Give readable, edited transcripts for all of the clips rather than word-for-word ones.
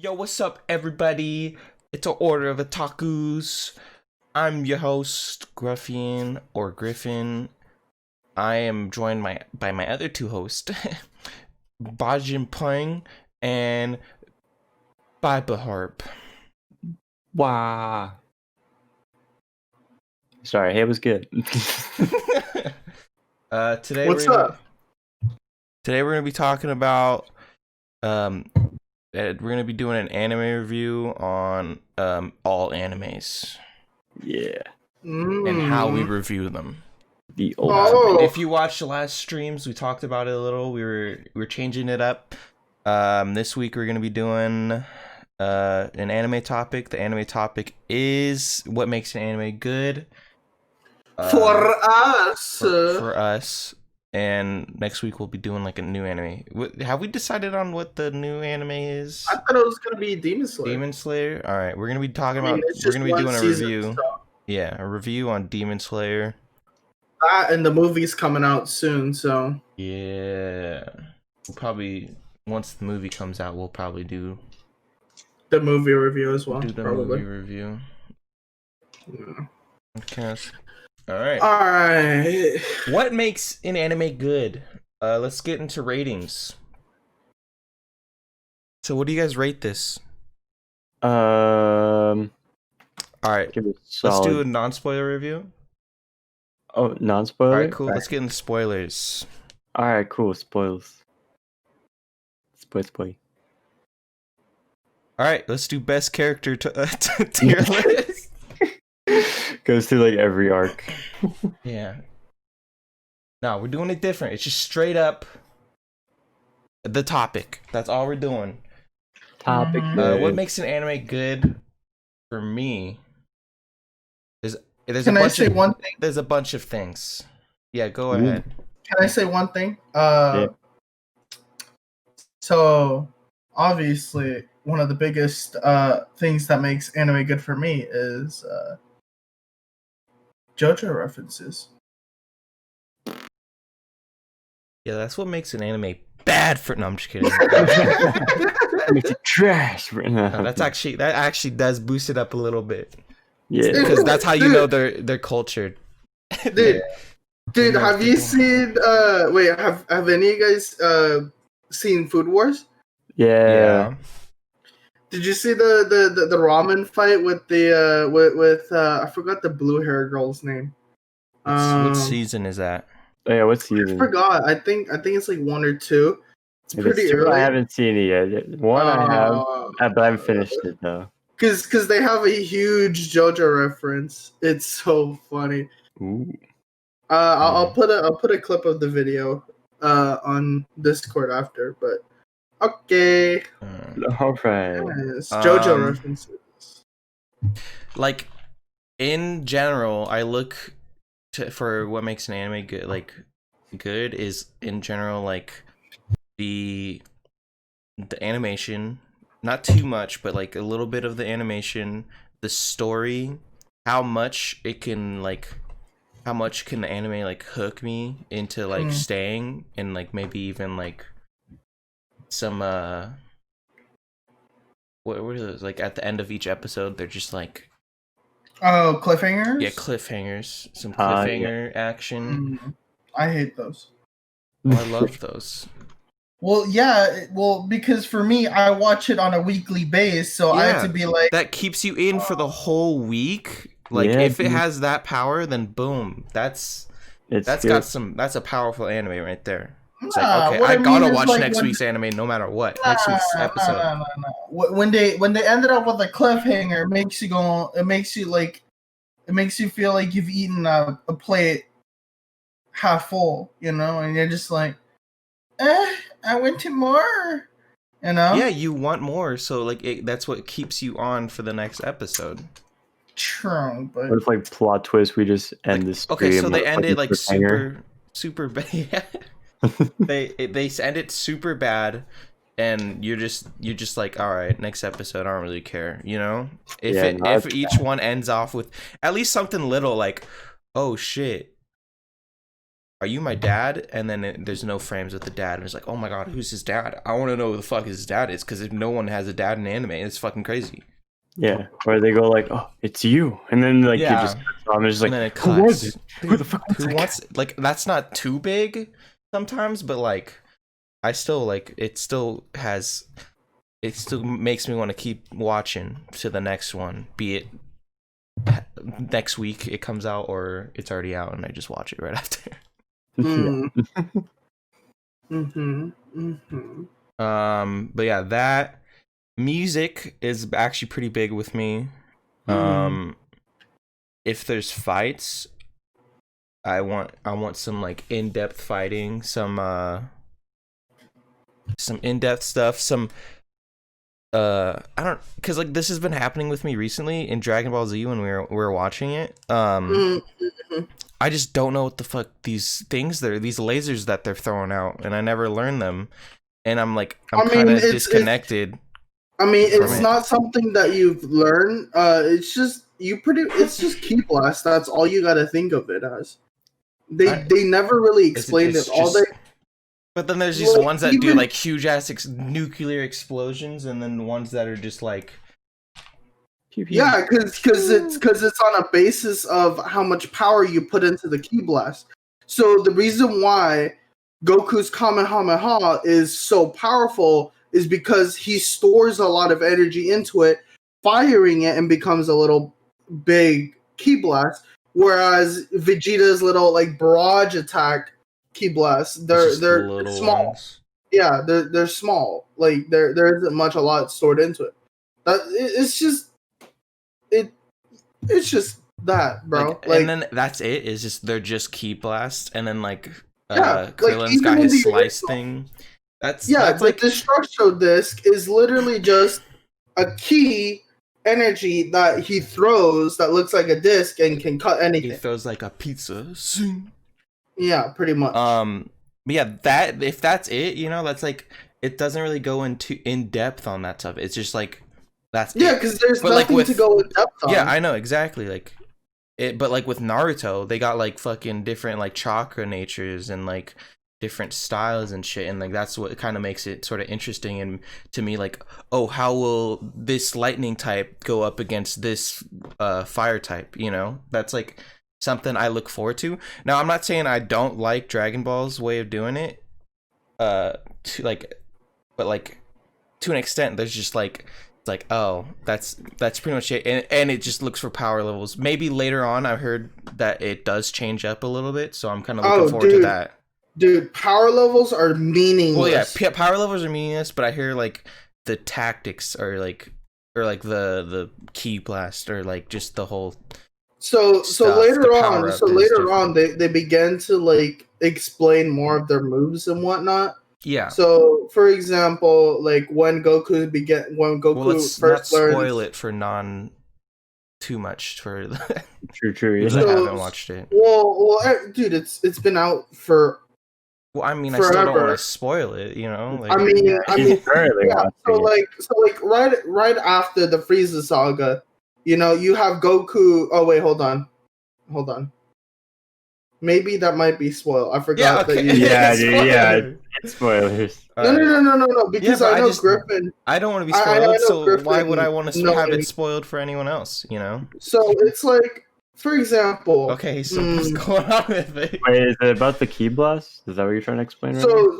Yo, what's up, everybody? It's an order of Otakus. I'm your host, Gruffian or Griffin. I am joined by my other two hosts, MajinPing and Harp. Wow. Sorry, hey, it was good. Today What's up? Today we're gonna be talking about we're gonna be doing an anime review on all animes Yeah. and how we review them. The old If you watched the last streams, we talked about it a little. We're changing it up. This week we're gonna be doing an anime topic. The anime topic is what makes an anime good For us. for us. And next week we'll be doing like a new anime. Have we decided on what the new anime is? I thought it was gonna be Demon Slayer. Demon Slayer. All right, we're gonna be talking I mean, about. it's We're just gonna be one doing a season, review. so Yeah, a review on Demon Slayer. that and the movie's coming out soon, so Yeah, we'll probably once the movie comes out, we'll probably do the movie review as well. the Probably. movie review. Yeah. Okay. All right. Alright. What makes an anime good? Let's get into ratings. So, what do you guys rate this? All All right, give it let's do a solid. non-spoiler review. Oh, non-spoiler. All right, cool. Let's get into spoilers. All right, cool. Spoils. Spoil. All right, let's do best character tier list. Goes through like every arc. Yeah. No, we're doing it different. It's just straight up the topic. That's all we're doing. Topic. What makes an anime good for me is Can I say one thing? There's a bunch of things. Yeah, go Ooh. ahead. Can I say one thing? Yeah. So obviously one of the biggest things that makes anime good for me is JoJo references. Yeah, that's what makes an anime bad for. No, I'm just kidding. Makes it trash. No, that actually does boost it up a little bit Yeah. because that's how you know they're cultured. Dude, You know, have you people- seen wait, have any of you guys seen Food Wars? Yeah. Did you see the ramen fight with the with I forgot the blue hair girl's name. What season is that? Oh, yeah. What I season? forgot. I think it's like 1 or 2. It's If it's pretty two, early. I haven't seen it yet. One I have, but I haven't finished it though. Cause they have a huge JoJo reference. It's so funny. Ooh. I'll put a clip of the video on Discord after. But okay, All right. yes, JoJo Um, references. Like in general, I look for what makes an anime good. Like good is in general like the animation, not too much, but like a little bit of the animation, the story, how much it can like. How much can the anime like hook me into like staying and like maybe even like some what are those like at the end of each episode they're just like Oh, cliffhangers. yeah cliffhangers, some Yeah. cliffhanger action. I hate those. Oh, I love those. Well, yeah. Well, because for me, I watch it on a weekly base, so I have Yeah. to be like, That keeps you in for the whole week. Like Yeah, if it dude. has that power, then boom, that's It's that's good. got some. That's a powerful anime right there. It's Nah, like okay, what I mean gotta is, watch like, next when- week's anime no matter what. Next week's episode. No. When they ended up with a cliffhanger, it makes you go. It makes you feel like you've eaten a plate half full, and you're just like, I want to more, Yeah, you want more, so like that's what keeps you on for the next episode. True, but What if like plot twist? We just end this. Okay, so they with, ended a like cliffhanger? super bad. they end it super bad, and you're just like, all right, next episode, I don't really care, If Yeah, no, if each one ends off with at least something little like, oh shit, are you my dad? And then there's no frames with the dad, and it's like, oh my god, who's his dad? I want to know who the fuck his dad is, because if no one has a dad in anime, it's fucking crazy. Yeah, or they go like, "Oh, it's you," and then like Yeah. you just I'm just like, And then it "Who was cuts. it? Who the fuck? Who wants like that's not too big sometimes, but like I still like it still makes me want to keep watching to the next one, be it next week it comes out or it's already out and I just watch it right after. But yeah, that music is actually pretty big with me. If there's fights, I want some like in-depth fighting, some in-depth stuff, some I don't, because like this has been happening with me recently in Dragon Ball Z when we were watching it. I just don't know what the fuck these things these lasers that they're throwing out, and I never learned them, and I'm kind of disconnected. It's not something that you've learned. It's just it's just Ki Blast. That's all you got to think of it as. They never really explained it. But then there's these ones that do like huge ass nuclear explosions, and then ones that are just like. Yeah, because it's on a basis of how much power you put into the Ki Blast. So the reason why Goku's Kamehameha is so powerful is because he stores a lot of energy into it, firing it, and becomes a little big Ki Blast. Whereas Vegeta's little like barrage attack Ki Blast, they're small. Ones. Yeah, they're small. Like there isn't a lot stored into it. It's just that, bro. Like, and then that's it. Is just they're just Ki Blast, and then like Krillin's got his slice thing. That's the like Destructo Disc is literally just a key energy that he throws that looks like a disc and can cut anything. He throws like a pizza. Yeah, pretty much. But yeah, that if that's it, that's like it doesn't really go into in depth on that stuff. It's just like that's because there's nothing to go in depth on. Yeah, I know exactly like it, but like with Naruto, they got like fucking different like chakra natures and like different styles and shit, and like that's what kind of makes it sort of interesting and to me like, oh, how will this lightning type go up against this fire type? That's like something I look forward to. Now I'm not saying I don't like Dragon Ball's way of doing it, but to an extent there's just like it's like, oh, that's pretty much it, and it just looks for power levels. Maybe later on I heard that it does change up a little bit, so I'm kind of looking forward to that. Dude, power levels are meaningless. Well, yeah, power levels are meaningless, but I hear like the tactics are like, or like the Ki Blast, or like just the whole. So later on, they began to like explain more of their moves and whatnot. Yeah. So, for example, like when Goku let's first not learned, spoil it for too much for the. True. Because I haven't watched it. Well, dude, it's been out for. Well, I mean, forever. I still don't want to spoil it, Like, I mean, yeah. So like right after the Frieza saga, you have Goku. Oh wait, hold on. Maybe that might be spoiled. I forgot. Yeah, okay. Yeah, spoilers. No. Because I know Griffin. I don't want to be spoiled, so Griffin, why would I want to have it spoiled for anyone else? So it's like, for example. Okay, so what's going on with it? Wait, is it about the Ki Blast? Is that what you're trying to explain? So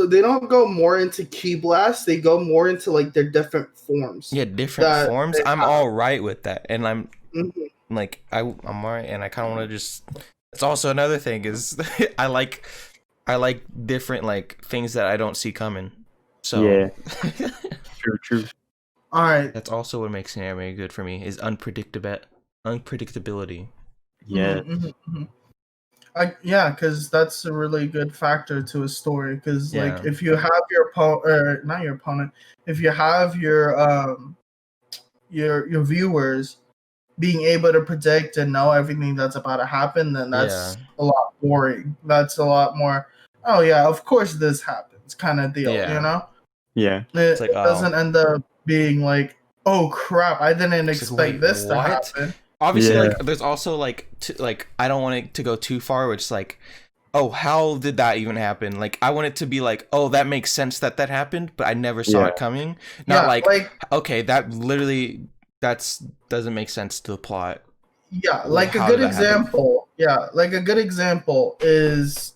they don't go more into Ki Blast. They go more into like their different forms. Yeah, different forms. I'm all right with that, and I'm like I'm alright, and I kind of want to just. It's also another thing is I like different like things that I don't see coming. So yeah, true. All right, that's also what makes an anime good for me is unpredictability. Yeah, because that's a really good factor to a story. Because like if you have your not your opponent, if you have your viewers being able to predict and know everything that's about to happen, then that's a lot boring. That's a lot more, oh yeah, of course this happens kind of deal, Yeah. It doesn't end up being like, oh crap, I didn't expect this to happen. Obviously, like, there's also like I don't want it to go too far, which is like, oh, how did that even happen? Like, I want it to be like, oh, that makes sense that happened, but I never saw Yeah. it coming. Not Yeah, like, okay, that literally doesn't make sense to the plot. Yeah, Well, like a how good did that happen? example. Yeah, like a good example is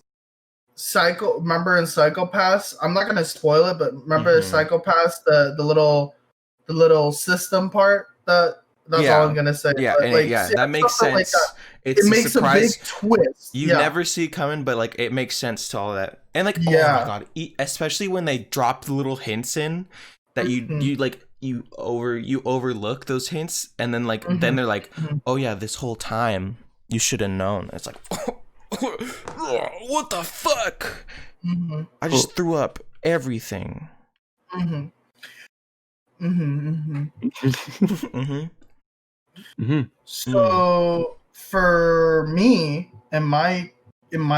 Psycho. Remember in Psychopaths? I'm not gonna spoil it, but remember Mhm. Psychopaths, the little system part. That's all I'm Yeah, gonna say. yeah, But and like, yeah, yeah, that makes something like that. sense. It It's a makes a big surprise. twist. You Yeah, never see it coming, but like it makes sense to all that. And like, oh my yeah. god, especially when they drop the little hints in that Mhm, you overlook those hints, and then like then mhm, they're like, mhm, oh yeah, this whole time you should have known. It's like, what the fuck? mhm, I Cool. just threw up everything. mhm, mhm, mhm. hmm So for me, in my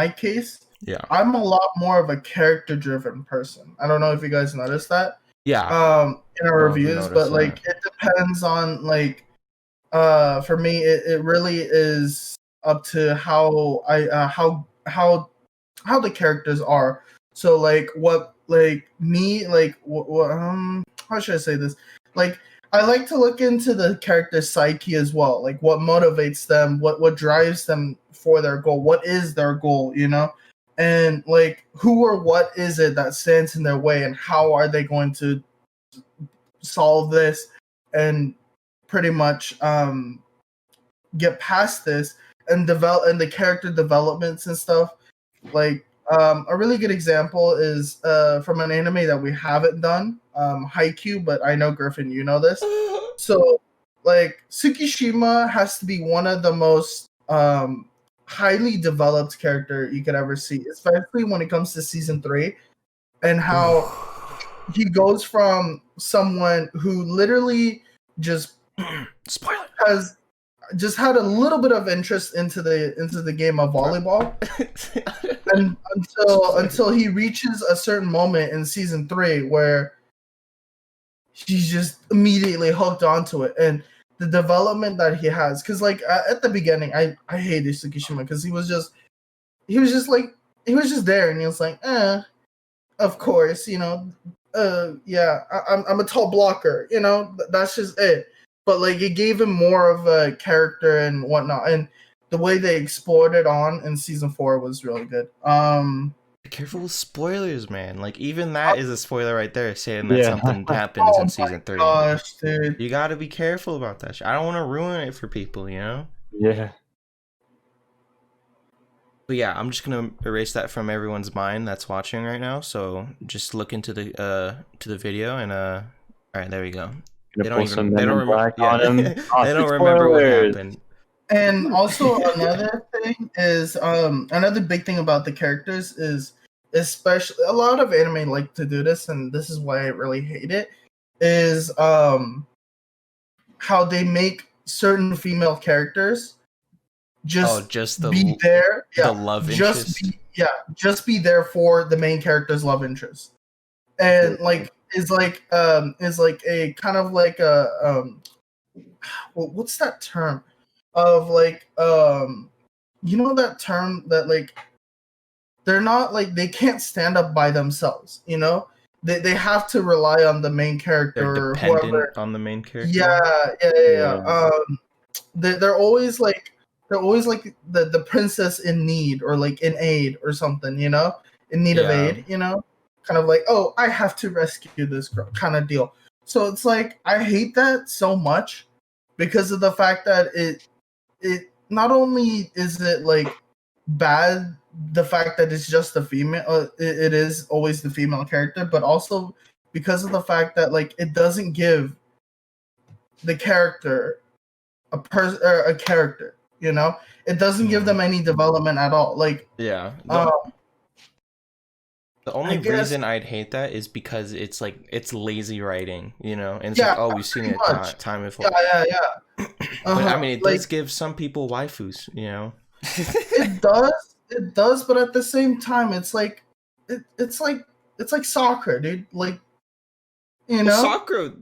case, Yeah, I'm a lot more of a character driven person. I don't know if you guys noticed that yeah. in our I've reviews, noticed but that. like it depends on like for me it really is up to how I how the characters are. So like what like me like what how should I say this? Like I like to look into the character's psyche as well. Like what motivates them, what drives them for their goal, what is their goal, you know? And like who or what is it that stands in their way and how are they going to solve this and pretty much get past this and develop and the character developments and stuff like a really good example is from an anime that we haven't done, Haikyuu, but I know Griffin, you know this. So, like Tsukishima has to be one of the most highly developed character you could ever see, especially when it comes to season 3, and how he goes from someone who literally just Spoiler. has just had a little bit of interest into the game of volleyball and until he reaches a certain moment in season 3 where he's just immediately hooked onto it and the development that he has because like at the beginning I hated Tsukishima because he was just like he was just there and he was like of course you know yeah I'm a tall blocker you know that's just it but like it gave him more of a character and whatnot and the way they explored it on in season 4 was really good Be careful with spoilers, man. Like even that is a spoiler right there, saying that Yeah. something happens oh in my season 3. gosh dude You got to be careful about that shit. I don't want to ruin it for people, you know. Yeah. But yeah, I'm just gonna erase that from everyone's mind that's watching right now. So just look into the to the video and all right, there we go. Gonna pull some Men they don't in remember Black yeah on him. they don't remember what Spoilers. happened. and also another thing is another big thing about the characters is especially a lot of anime like to do this and this is why I really hate it is how they make certain female characters Oh, just just be there the love interest. just be there for the main character's love interest and like is like a kind of like a what's that term of like you know that term that like they're not like they can't stand up by themselves you know they have to rely on the main character They're or dependent whoever on the main character. yeah Yeah. they're always like the princess in need or like in aid or something you know in need of Yeah. aid you know kind of like oh I have to rescue this girl kind of deal so it's like I hate that so much because of the fact that it not only is it like bad the fact that it's just the female it is always the female character but also because of the fact that like it doesn't give the character a character you know it doesn't give them any development at all like Yeah. uh, The I only guess reason I'd hate that is because it's like it's lazy writing, you know, and it's yeah like, oh, we've seen pretty it much time before. yeah But I mean, it like does give some people waifus, you know. it does but at the same time it's like it's like soccer dude like you Well, know Sakura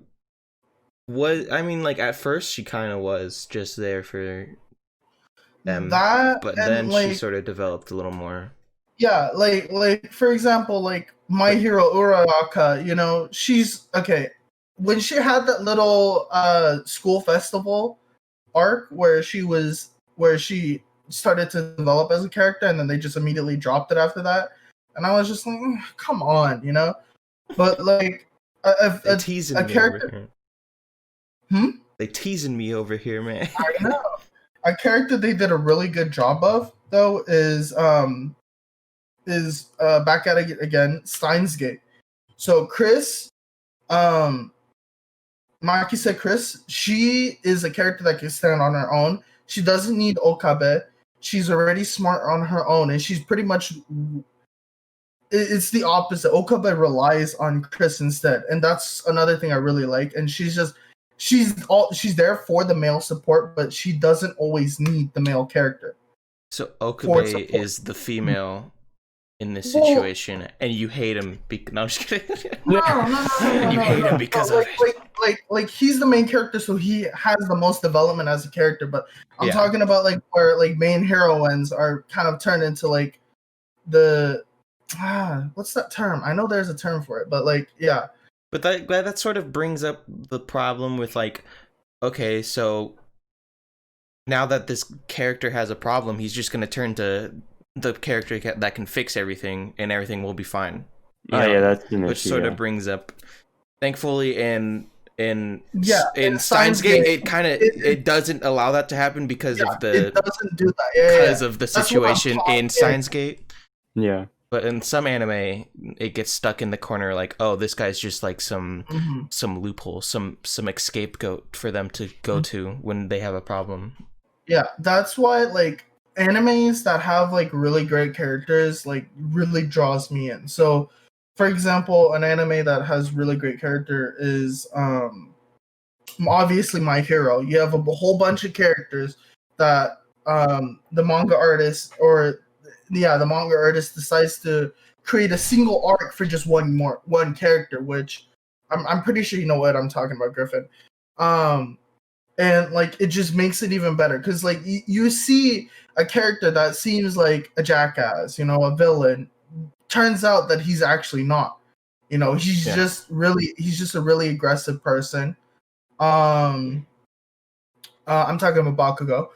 was, I mean, like at first she kind of was just there for them, that but and then she like sort of developed a little more. Yeah, like for example, like My Hero Uraraka, you know, she's okay. When she had that little school festival arc where she started to develop as a character and then they just immediately dropped it after that. And I was just like, come on, you know? But like They teasing a me over character here. They teasing me over here, man. I know. A character they did a really good job of though is back at it again, Steins Gate. So Chris, Maki said Chris, she is a character that can stand on her own. She doesn't need Okabe. She's already smart on her own, and she's pretty much. It's the opposite. Okabe relies on Chris instead, and that's another thing I really like. And she's there for the male support, but she doesn't always need the male character. So Okabe is the female in this situation, and you hate him. No, I'm just kidding. No. You hate him because of it. Like he's the main character, so he has the most development as a character. But I'm Yeah. talking about like where like main heroines are kind of turned into like the what's that term? I know there's a term for it, but like yeah. But that sort of brings up the problem with like, okay, so now that this character has a problem, he's just gonna turn to the character that can fix everything, and everything will be fine. That's an which issue, sort of brings up. Thankfully, in Steins Gate, Gate, it doesn't allow that to happen because of it doesn't do that because of the situation in Steins Gate. Yeah. But in some anime, it gets stuck in the corner like, oh, this guy's just like some loophole, some scapegoat for them to go to when they have a problem. Yeah, that's why like animes that have like really great characters like really draws me in. So, for example, an anime that has really great character is obviously My Hero. You have a whole bunch of characters that the manga artist decides to create a single arc for just one character, which I'm pretty sure you know what I'm talking about, Griffin. And like it just makes it even better because like you see a character that seems like a jackass, you know, a villain. Turns out that he's actually not. You know, he's just a really aggressive person. I'm talking about Bakugo.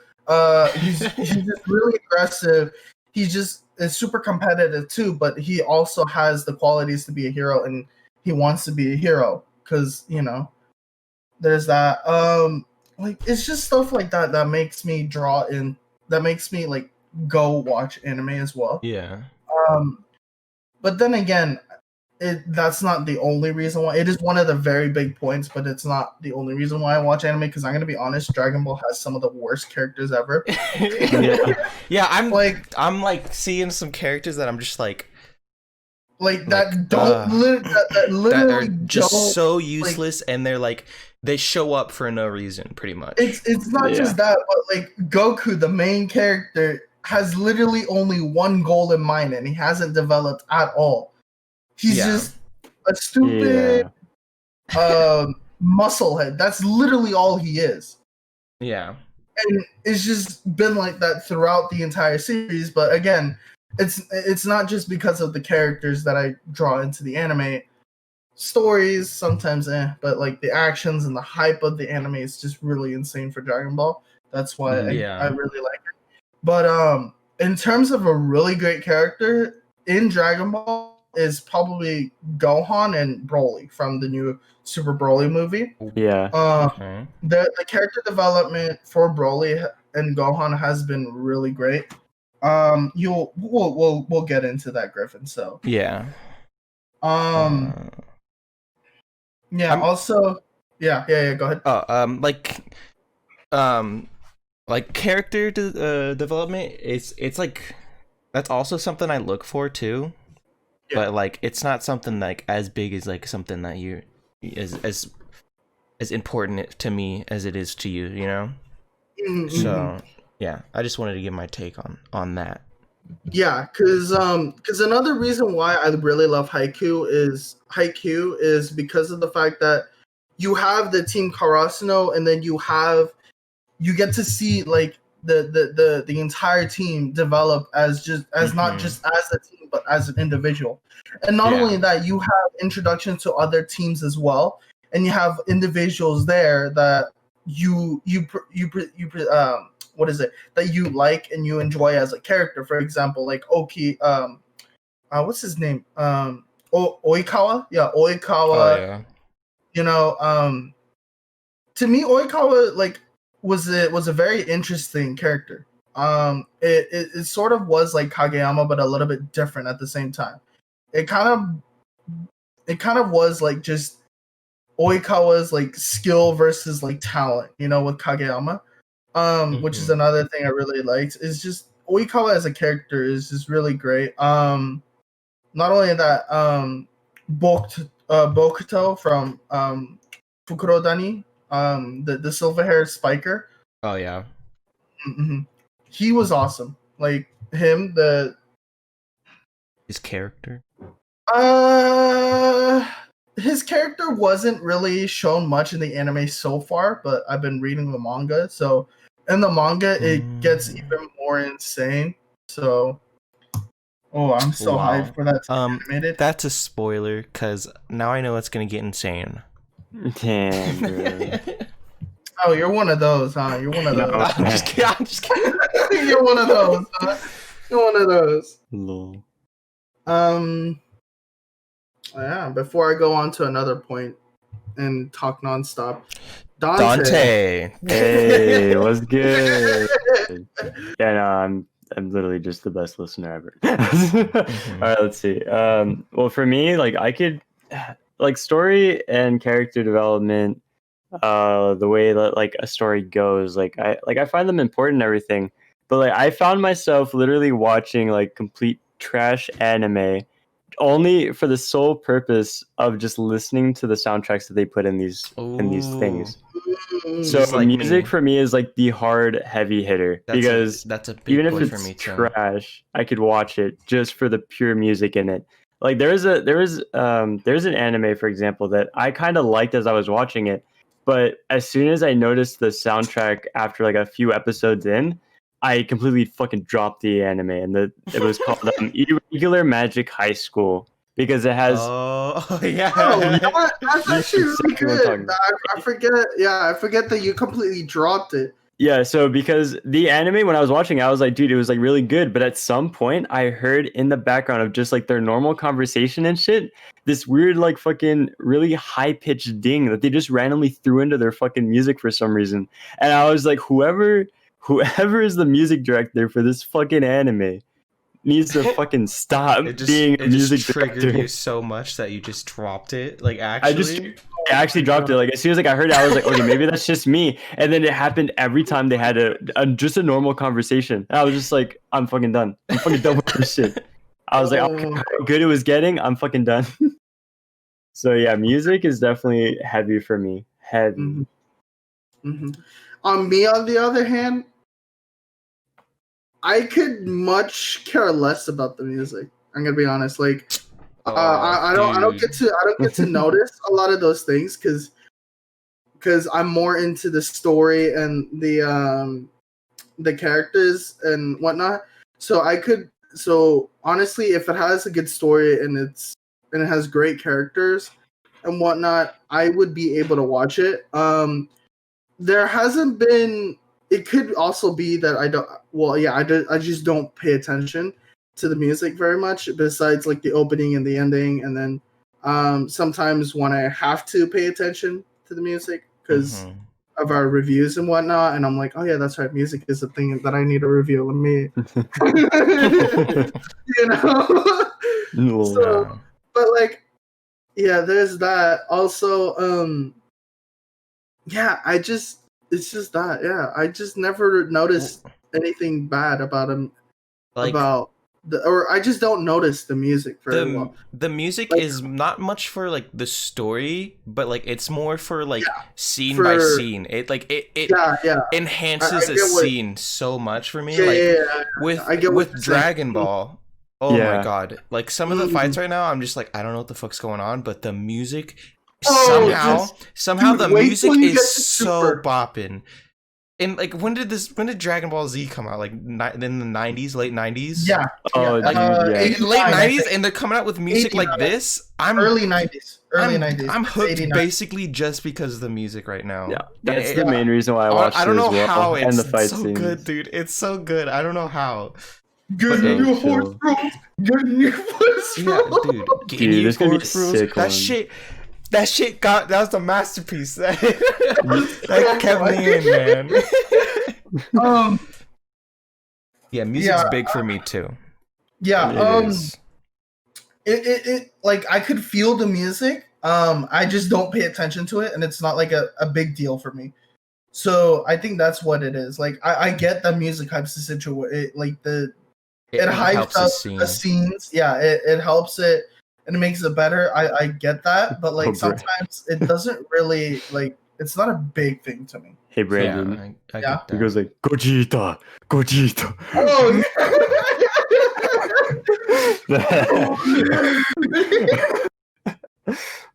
He's just really aggressive. He just is super competitive too, but he also has the qualities to be a hero, and he wants to be a hero because you know there's that. Like it's just stuff like that that makes me draw in. That makes me like go watch anime as well. Yeah. But then again, that's not the only reason why. It is one of the very big points, but it's not the only reason why I watch anime. Because I'm gonna be honest, Dragon Ball has some of the worst characters ever. Yeah, I'm like seeing some characters that I'm just like that literally that are just so like, useless, and they're like they show up for no reason, pretty much. It's not just that, but like Goku, the main character, has literally only one goal in mind, and he hasn't developed at all. He's just a stupid musclehead. That's literally all he is. Yeah. And it's just been like that throughout the entire series. But again, it's not just because of the characters that I draw into the anime. Stories sometimes, but like the actions and the hype of the anime is just really insane for Dragon Ball. That's why I really like it. But in terms of a really great character in Dragon Ball is probably Gohan and Broly from the new Super Broly movie. Yeah. The character development for Broly and Gohan has been really great. We'll get into that, Griffin. So yeah. Also, go ahead. Like character development. It's like that's also something I look for too. Yeah. But like it's not something like as big as like something that you as important to me as it is to you, you know? Mm-hmm. So yeah, I just wanted to give my take on that. Yeah, because another reason why I really love Haikyuu is because of the fact that you have the Team Karasuno, and then you get to see like the entire team develop as not just as a team, but as an individual. And not only that, you have introduction to other teams as well, and you have individuals there that what is it that you like and you enjoy as a character. For example, like Oki, what's his name? Oikawa, yeah, Oikawa. Oh yeah. You know, to me, Oikawa like was a very interesting character. It sort of was like Kageyama, but a little bit different at the same time. It kind of was like just Oikawa's like skill versus like talent, you know, with Kageyama. Which is another thing I really liked. Is just Oikawa as a character is just really great. Not only that, Bokuto from Fukurodani, the silver haired spiker. Oh yeah. Mm-hmm. He was awesome. Like him, His character. His character wasn't really shown much in the anime so far, but I've been reading the manga. So in the manga, it gets even more insane. So, I'm so hyped for that to be animated. That's a spoiler, because now I know it's gonna get insane. Damn, bro. Oh, you're one of those, huh? You're one of those. I'm just kidding. You're one of those, huh? You're one of those. Lol. Yeah, before I go on to another point and talk nonstop. Dante. Hey, what's good? Yeah, no, I'm literally just the best listener ever. All right, let's see. Well, for me, like I could, like story and character development, the way that like a story goes, I find them important and everything. But like I found myself literally watching like complete trash anime only for the sole purpose of just listening to the soundtracks that they put in these things. So like music me. For me is like the hard heavy hitter, because that's a big even if boy it's for me too. trash, I could watch it just for the pure music in it. Like there's an anime, for example, that I kind of liked as I was watching it, but as soon as I noticed the soundtrack after like a few episodes in, I completely fucking dropped the anime, and it was called Irregular Magic High School, because it has. Oh yeah. Oh, you know what? That's actually really exactly what I'm good. I forget. Yeah, I forget that you completely dropped it. Yeah, so because the anime, when I was watching, I was like, dude, it was like really good. But at some point, I heard in the background of just like their normal conversation and shit, this weird, like fucking really high pitched ding that they just randomly threw into their fucking music for some reason. And I was like, whoever is the music director for this fucking anime needs to fucking stop being a music triggered director. you so much that you just dropped it. Like actually. I actually dropped it. Like as soon as like I heard it, I was like, okay, maybe that's just me. And then it happened every time they had just a normal conversation. And I was just like, I'm fucking done. I'm fucking done with this shit. I was like, I don't care how good it was getting. I'm fucking done. So yeah, music is definitely heavy for me. Heavy. Mm-hmm. Mm-hmm. On me, on the other hand, I could much care less about the music. I'm gonna be honest. Like, I don't get to notice a lot of those things because I'm more into the story and the characters and whatnot. So honestly, if it has a good story and it has great characters and whatnot, I would be able to watch it. There hasn't been. It could also be that I don't. Well, yeah, I just don't pay attention to the music very much. Besides, like the opening and the ending, and then sometimes when I have to pay attention to the music because of our reviews and whatnot, and I'm like, oh yeah, that's right, music is a thing that I need to review. Let me, you know. So, but like, yeah, there's that. Also, yeah, it's just that. Yeah, I just never noticed anything bad about him. Like, or I just don't notice the music very well. The music is not much for like the story, but like it's more for like scene by scene. It enhances a scene so much for me. With Dragon Ball. Oh my god! Like some of the fights right now, I'm just like I don't know what the fuck's going on, but the music. Somehow the music is so bopping. And like, when did Dragon Ball Z come out? Like in the 90s, late 90s. Yeah. Oh, yeah. dude, yeah. Late 89, I 90s, think. and they're coming out with music like 89. this. I'm Early 90s. Early I'm, 90s. I'm hooked 89. basically just because of the music right now. Yeah, And that's the main reason why I watched I don't it know as well. how and it's the fight so scenes. good, dude. It's so good. I don't know how. Good So new horse chill. rules. Good new horse Yeah, rules. dude. Dude, there's gonna be a Force Rules, sick one. that shit that was the masterpiece. That kept me in, man. Yeah, music's big for me too. Yeah. It is. It like I could feel the music. I just don't pay attention to it, and it's not like a big deal for me. So I think that's what it is. Like I get that music hypes the situation. Like it hypes helps up the the scenes. Yeah, it helps it and it makes it better. I get that, but like Oh, bro. sometimes it doesn't really like. It's not a big thing to me. Hey, Yeah, Brandon. I Yeah. get He that. goes like, Gogeta, Gogeta. Oh.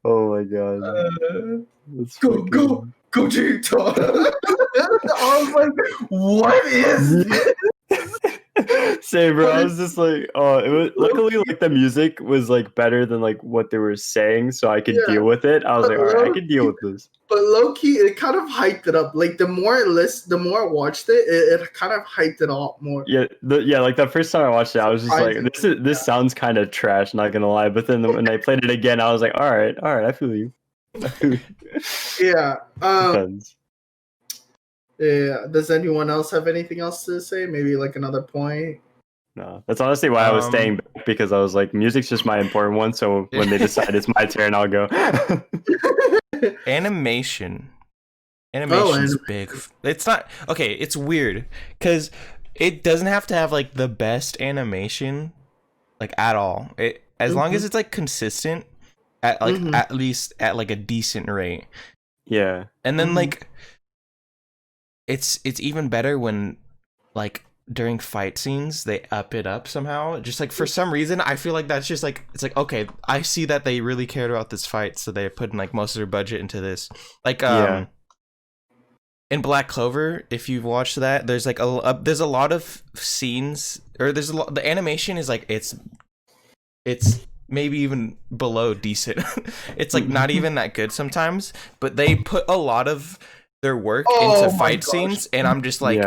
Oh my god. That's Go, fucking- go. Gogeta. I was like, what is this? Same, bro. I was just like, oh, it was luckily like the music was like better than like what they were saying, so I could Yeah. deal with it. I was like, all right, I can deal with this. But low key, it kind of hyped it up. Like the more I watched it, it kind of hyped it up more. Yeah, like the first time I watched it, I was just like, this sounds kind of trash, not gonna lie. But then when I played it again, I was like, all right, I feel you. Yeah. Depends. Yeah. Does anyone else have anything else to say? Maybe like another point. No, that's honestly why I was staying back, because I was like, music's just my important one. So when they decide it's my turn, I'll go. Animation's big. It's not okay. It's weird because it doesn't have to have like the best animation, like at all. It as long as it's like consistent at like at least at like a decent rate. Yeah. And then like it's even better when like during fight scenes they up it up somehow. Just like for some reason I feel like that's just like, it's like, okay, I see that they really cared about this fight, so they're putting like most of their budget into this. Like in Black Clover, if you've watched that, there's like there's a lot of scenes, or there's a lot, the animation is like it's maybe even below decent. It's like not even that good sometimes, but they put a lot of their work into fight scenes, and I'm just like,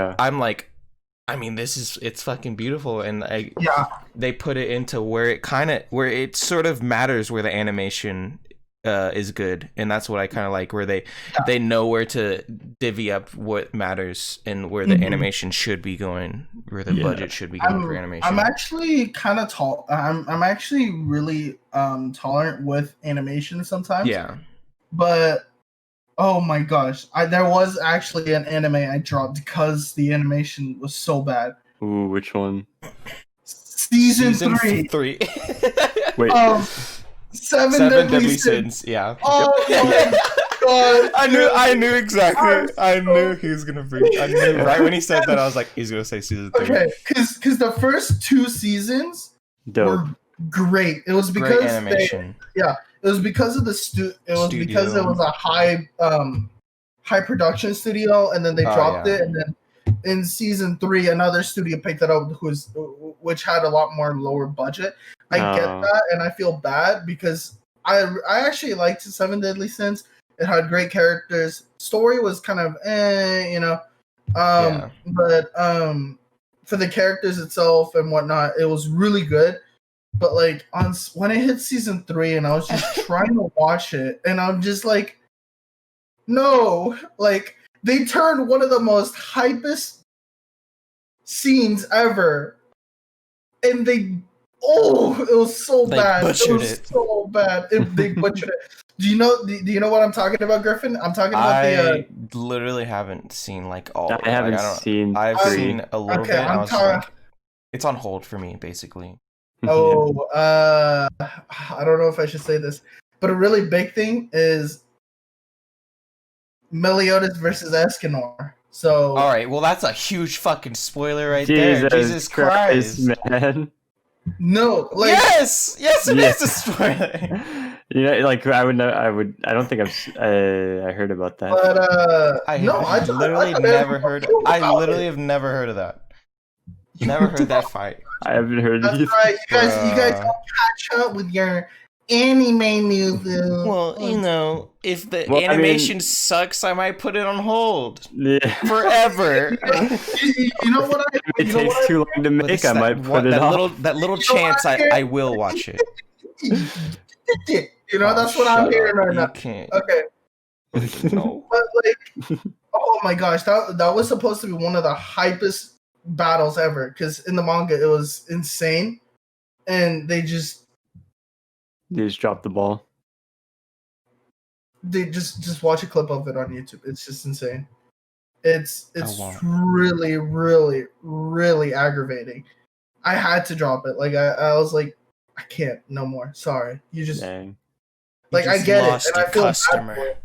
I mean, it's fucking beautiful, and they put it into where it sort of matters where the animation is good, and that's what I kind of like, where they know where to divvy up what matters and where the animation should be going, where the budget should be going for animation. I'm actually kind of tall. I'm actually really tolerant with animation sometimes. Yeah, but oh my gosh, there was actually an anime I dropped because the animation was so bad. Ooh, which one? Season 3. Wait. Seven Deadly Sins. Yeah. Oh my god! I knew exactly. I knew he was gonna bring. I knew right when he said that. I was like, he's gonna say season 3. Okay, because the first 2 seasons were great. It was because great animation. It was because of the because it was a high production studio, and then they dropped it, and then in season 3 another studio picked it up, which had a lot more lower budget. I get that, and I feel bad because I actually liked Seven Deadly Sins. It had great characters. Story was kind of but for the characters itself and whatnot, it was really good. But like when it hit season 3, and I was just trying to watch it, and I'm just like, no, like they turned one of the most hypest scenes ever, and it was so bad. It was so bad. They butchered it. Do you know what I'm talking about, Griffin? I'm talking about I literally haven't seen like all. I haven't seen. I've seen a little bit. I was like, it's on hold for me, basically. I don't know if I should say this, but a really big thing is Meliodas versus Escanor. So all right, well that's a huge fucking spoiler right there. Jesus Christ, man. No, like yes, it is a spoiler. like I would know. I don't think I heard about that. But I no, have literally never heard. I literally have never heard of that. Never heard that fight. I haven't heard That's it. right. You guys Bruh. don't catch up with your anime news. Well, you know, if the Well, I mean- animation sucks, I might put it on hold Yeah. forever. You know what I? It You know takes what too long to But make. it's I that might one- put it that off. little You know what chance I hear? I will watch it. You know, that's what I'm Shut hearing up. right You now. can't. Okay, No. but like, oh my gosh, that was supposed to be one of the hypest battles ever. Because in the manga, it was insane, and they just dropped the ball. watch a clip of it on YouTube. It's just insane. It's won't. really, really, really aggravating. I had to drop it. Like I was like, I can't no more. Sorry. You just Dang. like You I just get lost it, and a I feel bad customer. for it.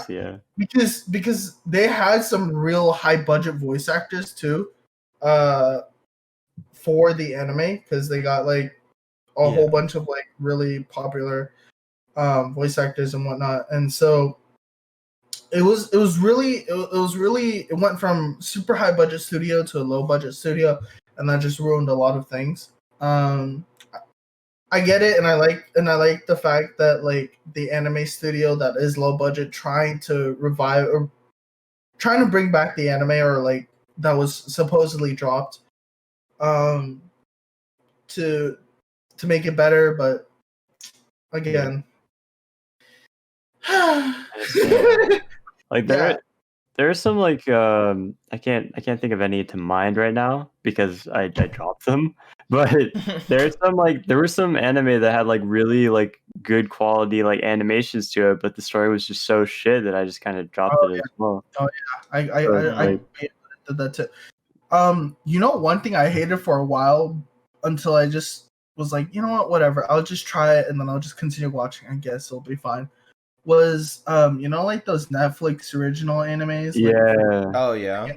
Yeah. Because they had some real high budget voice actors too, for the anime, because they got like a whole bunch of like really popular voice actors and whatnot, and so it went from super high budget studio to a low budget studio, and that just ruined a lot of things. I get it, and I like the fact that like the anime studio that is low budget trying to revive or trying to bring back the anime, or like that was supposedly dropped, to make it better, but again, Like there are some like I can't think of any to mind right now because I dropped them. But there were some anime that had like really like good quality like animations to it, but the story was just so shit that I just kind of dropped it as well. I like- did that too. You know, one thing I hated for a while until I just was like, you know what, whatever, I'll just try it and then I'll just continue watching. I guess it'll be fine. Was you know, like those Netflix original animes? Like, Yeah. Oh yeah.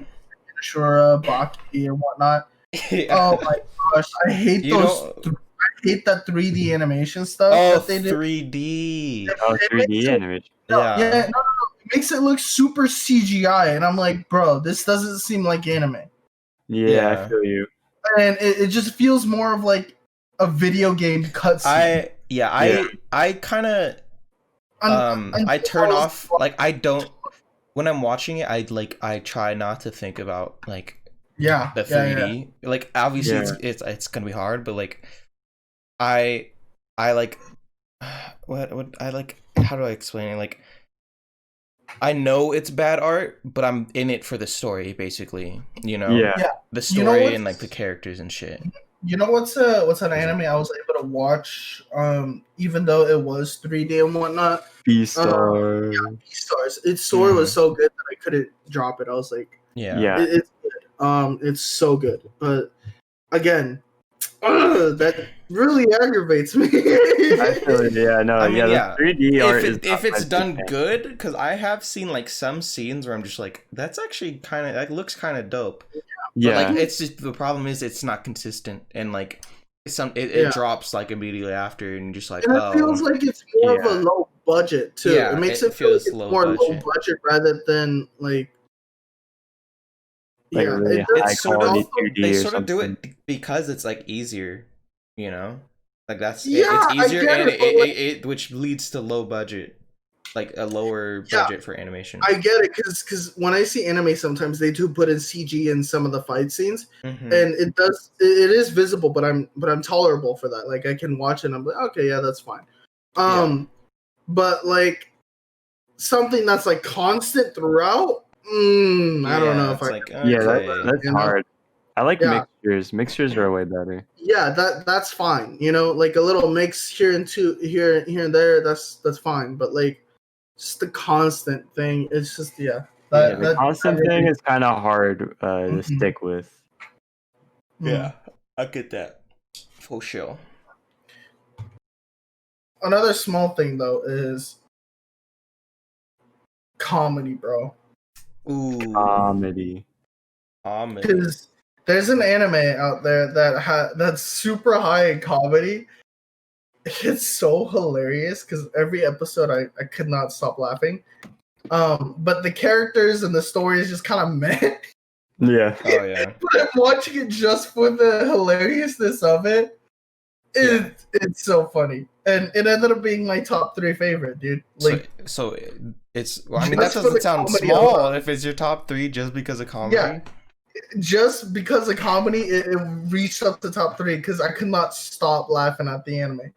Shura, Baki, and whatnot. Yeah. Oh my gosh, I hate You those. know- I hate that 3D animation stuff Oh, that they did. 3D. Oh, It 3D makes it- animation. Yeah. no. It makes it look super CGI, and I'm like, bro, this doesn't seem like anime. Yeah, Yeah. I feel you. And it just feels more of like a video game cutscene. I kind of I turn off, like I don't, when I'm watching it, I try not to think about like yeah the 3D. Like obviously Yeah. it's gonna be hard, but like I like what I like, how do I explain it? Like I know it's bad art, but I'm in it for the story, basically. You know, Yeah. the You know story what's- and like the characters and shit. You know what's an anime I was able to watch, even though it was 3D and whatnot. Beastar. Beastars. Its story was so good that I couldn't drop it. I was like, Yeah. it's good. It's so good. But again, that really aggravates me. I feel it. Yeah, no, I mean, the 3D art is if not it's my done thing. good, because I have seen like some scenes where I'm just like, that's actually kind of, that looks kind of dope. Yeah. But like, it's just, the problem is it's not consistent, and like it drops like immediately after, and just like, And it feels like it's more of a low budget too. Yeah, it makes it it feel like feels it's low more low budget. budget rather than like. Like a really high it's sort quality of, 2D they or sort of do something. it because it's like easier, you know, like that's Yeah, it's I easier, get and it, but, like- it which leads to low budget, like a lower budget for animation. I get it because when I see anime, sometimes they do put in CG in some of the fight scenes, Mhm. and it is visible, but I'm tolerable for that. Like I can watch it, and I'm like, okay, yeah, that's fine. But like something that's like constant throughout, I don't know if it's I. like, Yeah, okay. that's You know? hard. I like Yeah. mixtures. Mixtures are way better. Yeah, that's fine. You know, like a little mix here and here and there. That's fine. But like, just the constant thing. It's just The constant thing is kind of hard to Mhm. stick with. Yeah, I get that for sure. Another small thing though is comedy, bro. Ooh, Comedy. Because there's an anime out there that's super high in comedy, it's so hilarious because every episode I could not stop laughing. But the characters and the story is just kind of meh. Yeah. Oh yeah. But I'm watching it just for the hilariousness of it. It's so funny, and it ended up being my top 3 favorite, dude. Like, so it's. Well, I mean, that just for the doesn't sound comedy small. alone. If it's your top 3 just because of comedy. Yeah. Just because of comedy, it reached up to top 3 because I could not stop laughing at the anime.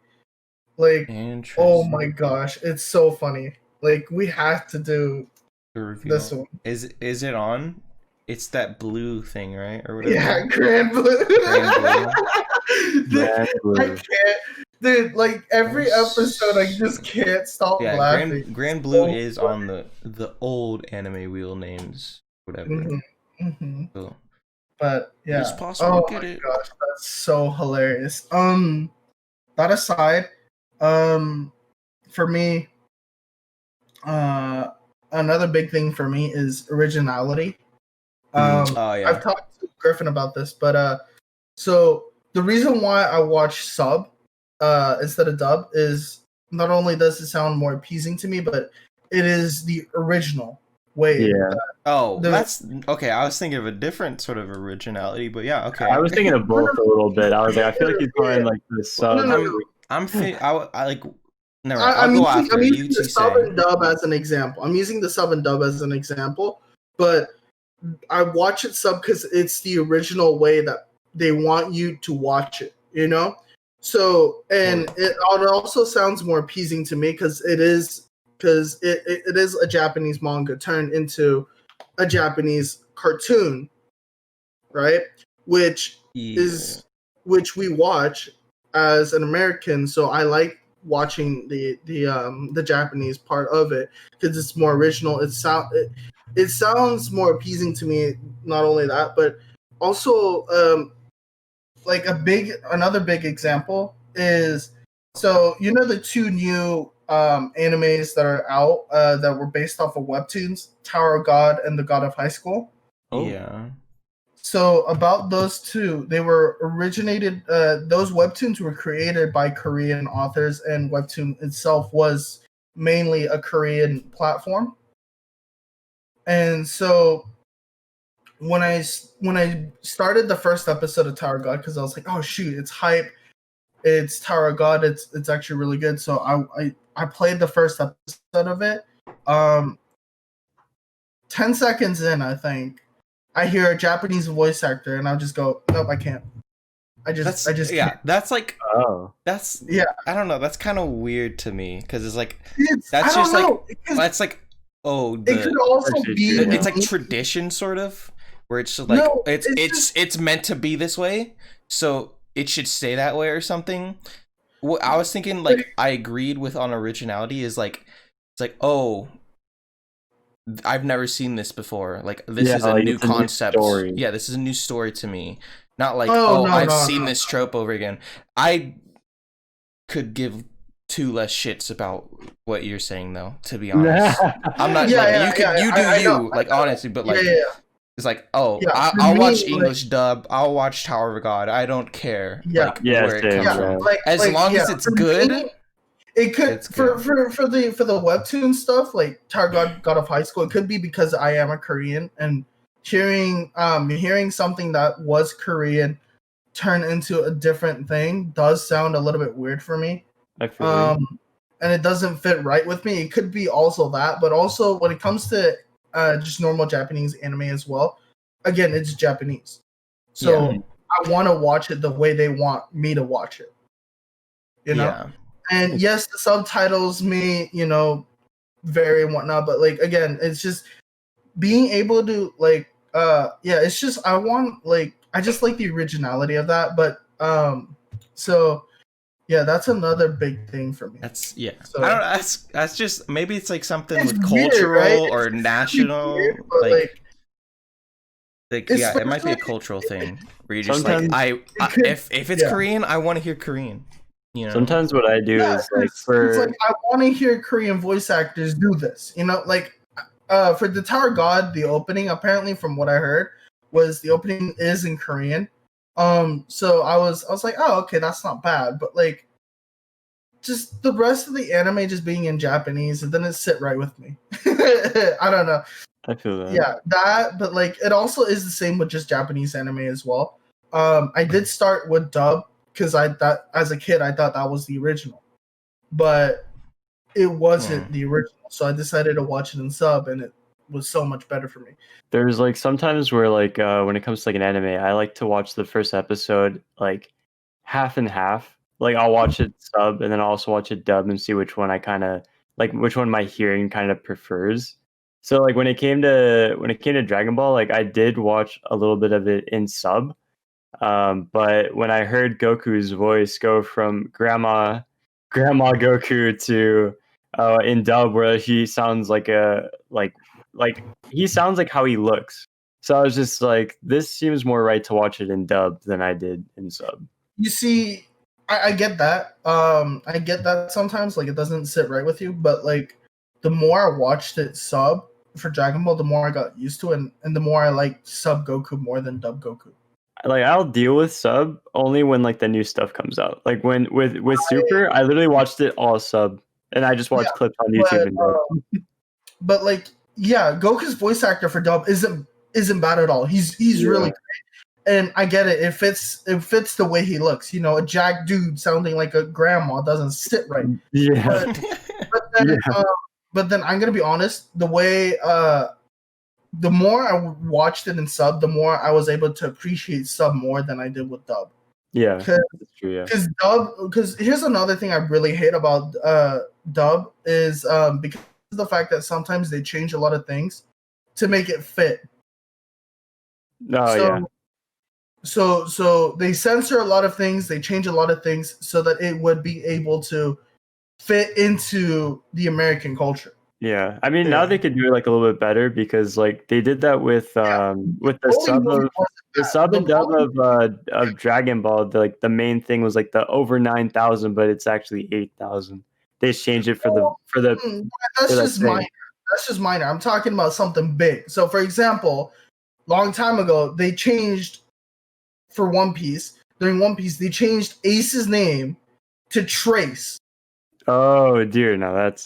Like, Interesting. oh my gosh, it's so funny. Like, we have to do this one. Is it on? It's that blue thing, right? Or whatever. Yeah, Grand Blue. Grand Grand Blue. I can't, dude. Like every episode, I just can't stop Yeah, laughing. Grand Blue is on the old anime wheel names, whatever. So, But yeah, it's possible to oh get my it. gosh, that's so hilarious. That aside, for me, another big thing for me is originality. Oh yeah. I've talked to Griffin about this, but so the reason why I watch sub instead of dub is not only does it sound more appeasing to me, but it is the original way. Yeah. Oh, that's okay. I was thinking of a different sort of originality, but yeah, okay. I was thinking of both a little bit. I was like, I feel like you're calling like the sub. I like. Never. I'm I'll go using, after I'm you. using the sub and dub as an example. I'm using the sub and dub as an example, but I watch it sub because it's the original way that they want you to watch it, you know? So, and it also sounds more appeasing to me because it is a Japanese manga turned into a Japanese cartoon, right? Which we watch as an American. So I like watching the Japanese part of it because it's more original. It sounds more appeasing to me. Not only that, but also like another big example is, so you know the 2 new animes that are out that were based off of webtoons, Tower of God and The God of High School. Yeah. So about those 2, they were originated. Those webtoons were created by Korean authors, and webtoon itself was mainly a Korean platform. And so when I started the first episode of Tower of God, because I was like, oh shoot, it's hype, it's Tower of God, it's actually really good. So I played the first episode of it. 10 seconds in, I think, I hear a Japanese voice actor, and I'll just go, nope, I can't. I just can't. That's like, that's I don't know. That's kind of weird to me because it's like that's like it could also be it's like tradition sort of where it's just like it's meant to be this way, so it should stay that way or something. What I was thinking, like, I agreed with on originality is like, it's like, oh, I've never seen this before. Like, this is a new concept. Yeah, this is a new story to me. Not like, I've seen this trope over again. I could give 2 less shits about what you're saying, though, to be honest. I'm not like, honestly, but like, it's like, I'll watch English dub, I'll watch Tower of God, I don't care where it comes from. As long as it's good. It could for the webtoon stuff, like Tower God of High School. It could be because I am a Korean, and hearing something that was Korean turn into a different thing does sound a little bit weird for me. And it doesn't fit right with me. It could be also that, but also when it comes to just normal Japanese anime as well, again, it's Japanese, so I want to watch it the way they want me to watch it. You know. Yeah. And yes, the subtitles may, vary and whatnot, but like, again, it's just being able to like, it's just, I just like the originality of that. But so yeah, that's another big thing for me. That's So, I don't know. That's just, maybe it's like something with cultural weird, right? Or national, weird, it might be a cultural thing where you just like, if it's Korean, I want to hear Korean. You know? Sometimes what I do is like it's like I want to hear Korean voice actors do this. Like for the Tower God, the opening, apparently from what I heard, was the opening is in Korean. So I was like, oh, okay, that's not bad. But like just the rest of the anime just being in Japanese, it didn't sit right with me. I don't know. I feel that. Yeah, that, but like it also is the same with just Japanese anime as well. I did start with dub because I thought as a kid I thought that was the original, but it wasn't the original. So I decided to watch it in sub, and it was so much better for me. There's like sometimes where like when it comes to like an anime, I like to watch the first episode like half and half. Like I'll watch it sub and then I'll also watch it dub and see which one I kind of like, which one my hearing kind of prefers. So like when it came to Dragon Ball, like I did watch a little bit of it in sub. But when I heard Goku's voice go from Grandma Goku to in dub, where he sounds like he sounds like how he looks. So I was just like, this seems more right to watch it in dub than I did in sub. You see, I get that. I get that sometimes, like it doesn't sit right with you, but like the more I watched it sub for Dragon Ball, the more I got used to it, and the more I like sub Goku more than dub Goku. Like I'll deal with sub only when like the new stuff comes out. Like when with Super, I literally watched it all sub, and I just watched clips on YouTube. But like, yeah, Goku's voice actor for dub isn't bad at all. He's really great, and I get it. It fits the way he looks. You know, a jack dude sounding like a grandma doesn't sit right. Yeah. But then I'm gonna be honest. The way the more I watched it in sub, the more I was able to appreciate sub more than I did with dub. Yeah, that's true. Yeah, because here's another thing I really hate about dub is because of the fact that sometimes they change a lot of things to make it fit. So they censor a lot of things, they change a lot of things so that it would be able to fit into the American culture. Yeah, I mean now they could do it like a little bit better because like they did that with the sub and dub of Dragon Ball. The main thing was like the over 9,000, but it's actually 8,000. They changed it for the. That's just minor. That's just minor. I'm talking about something big. So, for example, long time ago they changed for One Piece. During One Piece, they changed Ace's name to Trace. Oh dear, no, that's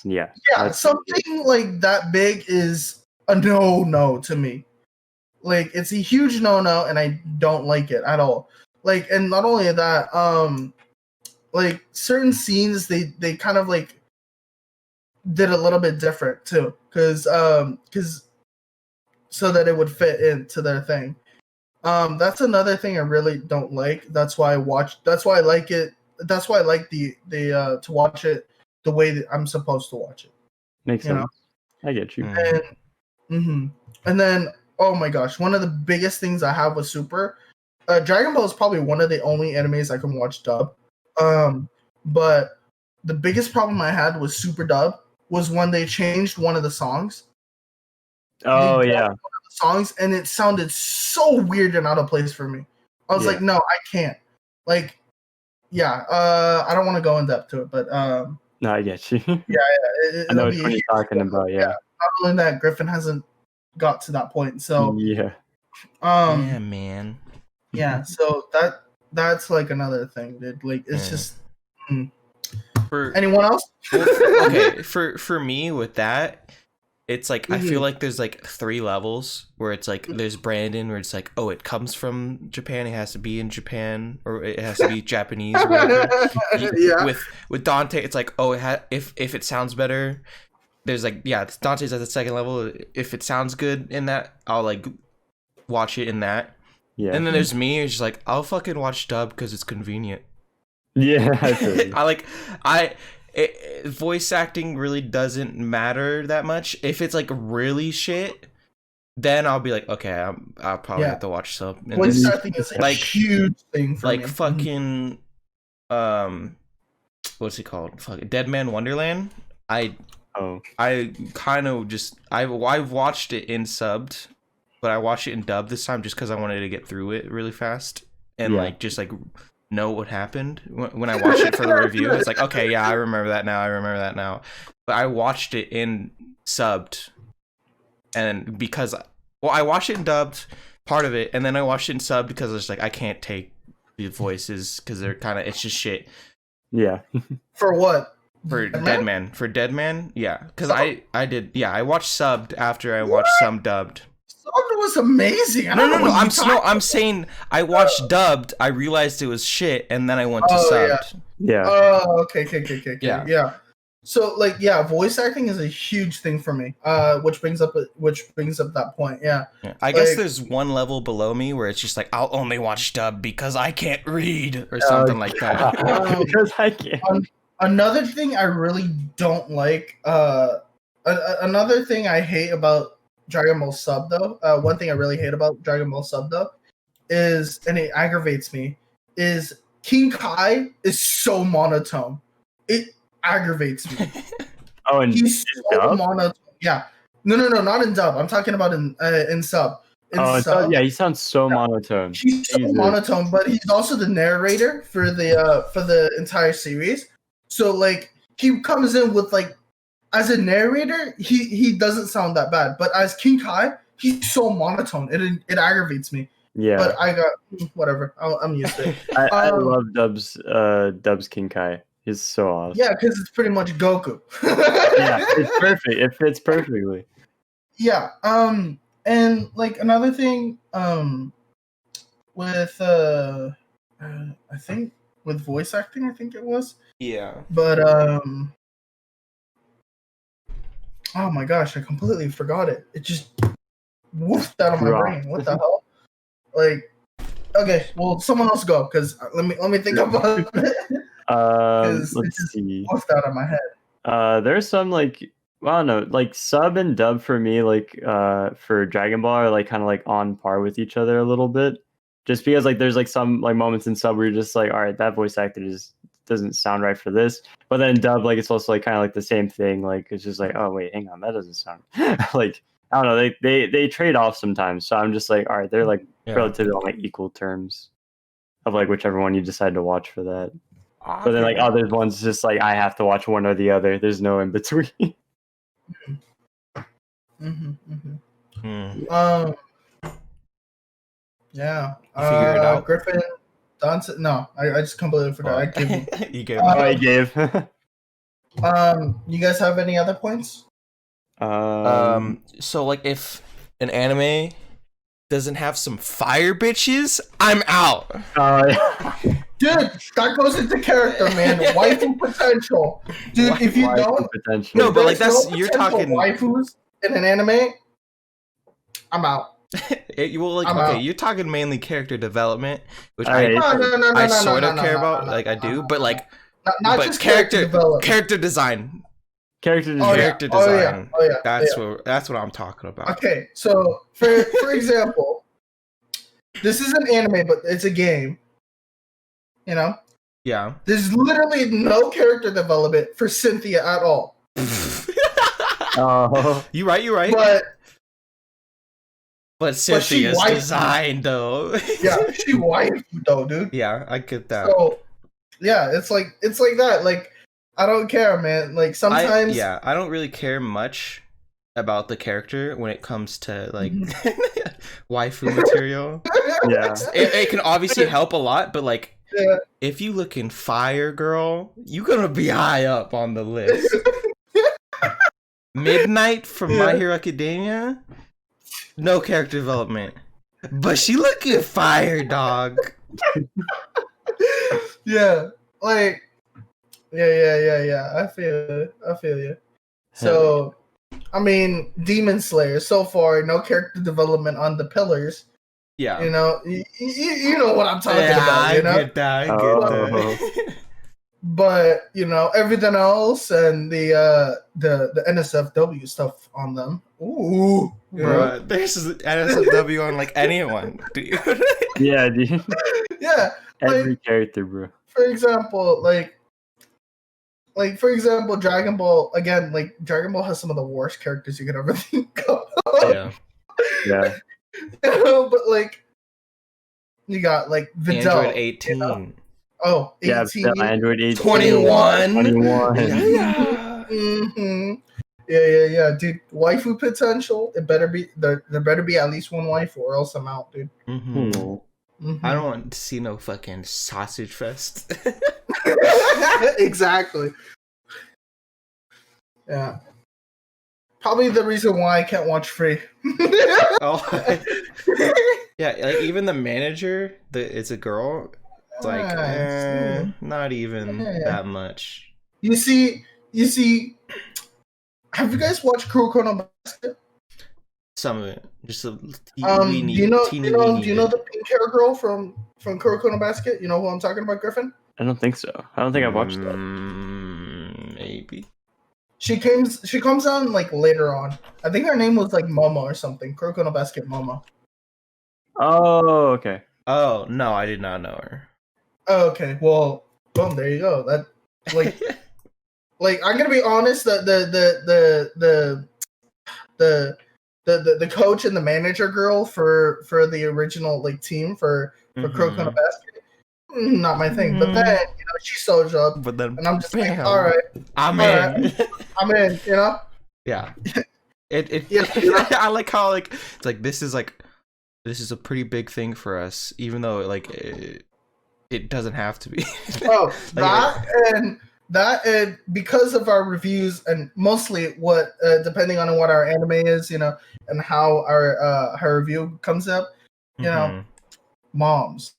something like that big is a no to me. Like it's a huge no, and I don't like it at all. Like, and not only that, like certain scenes they kind of like did a little bit different too, because so that it would fit into their thing. That's another thing I really don't like. That's why I like it. That's why I like the to watch it the way that I'm supposed to watch it. Makes sense. I get you. And then, oh my gosh, one of the biggest things I have with Super, Dragon Ball is probably one of the only animes I can watch dub. But the biggest problem I had with Super dub was when they changed one of the songs. Oh yeah, songs, and it sounded so weird and out of place for me. I was like, no, I can't. Like, I don't want to go in depth to it, but no, I get you. I know what you're talking about. Yeah, not only that, Griffin hasn't got to that point, so yeah, man, so that's like another thing, dude. Like, it's just for anyone else. Okay, for me with that, it's like I feel like there's like 3 levels where it's like there's Brandon where it's like, oh, it comes from Japan, it has to be in Japan, or it has to be Japanese or whatever. With Dante, it's like, oh, if it sounds better, there's like Dante's at the second level. If it sounds good in that, I'll like watch it in that. Yeah. And then there's me, it's just like I'll fucking watch dub because it's convenient. Yeah, voice acting really doesn't matter that much. If it's like really shit, then I'll be like, okay, I'll probably have to watch sub. Voice acting is like a huge thing for me. Fucking what's it called? Fucking Dead Man Wonderland. I kind of just I've watched it in subbed, but I watched it in dub this time just because I wanted to get through it really fast and like just like know what happened when I watched it for the review. It's like, okay, I remember that now. But I watched it in subbed, and because I watched it in dubbed part of it, and then I watched it in subbed because I was like, I can't take the voices because they're kind of, it's just shit. Yeah. For what? For Deadman? Dead Man, yeah, because Subbed? I watched subbed after I watched some dubbed. Subbed was amazing. I No, don't no, know no. what you talking I'm saying I watched dubbed. I realized it was shit, and then I went to Oh, yeah. subbed. Yeah. Oh, okay. Yeah. Yeah. So, like, yeah, voice acting is a huge thing for me. Which brings up that point. Yeah. Yeah. I guess Like- there's one level below me where it's just like I'll only watch dub because I can't read or something like that. Because I can't. Another thing I really don't like. Another thing I hate about Dragon Ball Sub though. One thing I really hate about Dragon Ball Sub though is, and it aggravates me, is King Kai is so monotone. It aggravates me. Oh, and He's so dub? monotone. Yeah. No, not in dub. I'm talking about in sub. In sub, yeah, he sounds so monotone. He's so Jesus. monotone, but he's also the narrator for the entire series. So like he comes in with like as a narrator, he doesn't sound that bad, but as King Kai, he's so monotone. It aggravates me. Yeah. But I got whatever. I'm used to it. I love Dub's King Kai. He's so awesome. Yeah, because it's pretty much Goku. Yeah, it's perfect. It fits perfectly. Yeah. And like another thing, with I think with voice acting, I think it was. Yeah. But oh my gosh, I completely forgot it. It just woofed out of my brain. What the hell? Like, okay, well, someone else go because let me think about it. Let's it just see. woofed out of my head. There's some like I don't know, like sub and dub for me, like for Dragon Ball are like kind of like on par with each other a little bit. Just because like there's like some like moments in sub where you're just like, all right, that voice actor just doesn't sound right for this. But then dub, like it's also like kind of like the same thing. Like it's just like, oh wait, hang on, that doesn't sound like I don't know. They trade off sometimes. So I'm just like, all right, they're like relatively on like equal terms of like whichever one you decide to watch for that. But then like other ones, just like I have to watch one or the other. There's no in between. Yeah. Figure it out. Griffin, Dance. No, I just completely forgot. I gave you. You gave I gave. You guys have any other points? So like if an anime doesn't have some fire bitches, I'm out. Dude, that goes into character, man. Waifu potential. Dude, if you don't potential. No, but like there's that's no you're potential talking waifus in an anime, I'm out. well, like I'm okay, out. you're talking mainly character development, which No, I sort of care about, like I do, but like not but just character development. character design. Character design. Oh, yeah. Character design. Oh, yeah. That's what I'm talking about. Okay, so for example, this is an anime, but it's a game. You know, Yeah. there's literally no character development for Cynthia at all. Oh. You're right. But Cynthia's wiped- design though. Yeah, she waifu though, dude. Yeah, I get that. So yeah, it's like that. Like I don't care, man. Like sometimes I don't really care much about the character when it comes to like waifu material. Yeah. It can obviously help a lot, but like Yeah. if you look in Fire Girl, you're gonna be high up on the list. Midnight from My Hero Academia, no character development, but she looking fire, dog. Yeah, like yeah. I feel you. So, I mean, Demon Slayer. So far, no character development on the pillars. Yeah, You know, you know what I'm talking about. You know, I get that. but you know everything else and the NSFW stuff on them. Ooh, you know? Bro, there's NSFW on like anyone, dude. Yeah, dude. Yeah. Every character, bro. For example, for example, Dragon Ball. Again, like Dragon Ball has some of the worst characters you could ever think of. Yeah. Yeah. You know, but like you got like Videl. Android 18. You know? Oh, 18. Yeah, Android 18. 21. 21. Yeah. Mm-hmm. Yeah, dude. Waifu potential. It better be there better be at least one waifu, or else I'm out, dude. Mm-hmm. Hmm. Mhm. I don't want to see no fucking sausage fest. Exactly. Yeah. Probably the reason why I can't watch Free. Oh, yeah, like even the manager, it's a girl. It's like, not even that much. You see. Have you guys watched Kuroko Basket? Some of it, just a Do you know the pink hair girl from Kuroko Basket? You know who I'm talking about, Griffin? I don't think so. I don't think I've watched that. Maybe. She comes on like later on. I think her name was like Momo or something. Kuroko Basket Momo. Oh, okay. Oh no, I did not know her. Oh, okay. Well, boom. There you go. That like, like I'm gonna be honest. The coach and the manager girl for the original like team for Kuroko Basket, not my thing. But then she shows up, But then, and I'm just like, all right, I'm in. I'm in. You know? Yeah. Yeah, I like how like it's like this is a pretty big thing for us, even though like it doesn't have to be. Oh, Like, that and because of our reviews and mostly what depending on what our anime is, and how our review comes up, moms.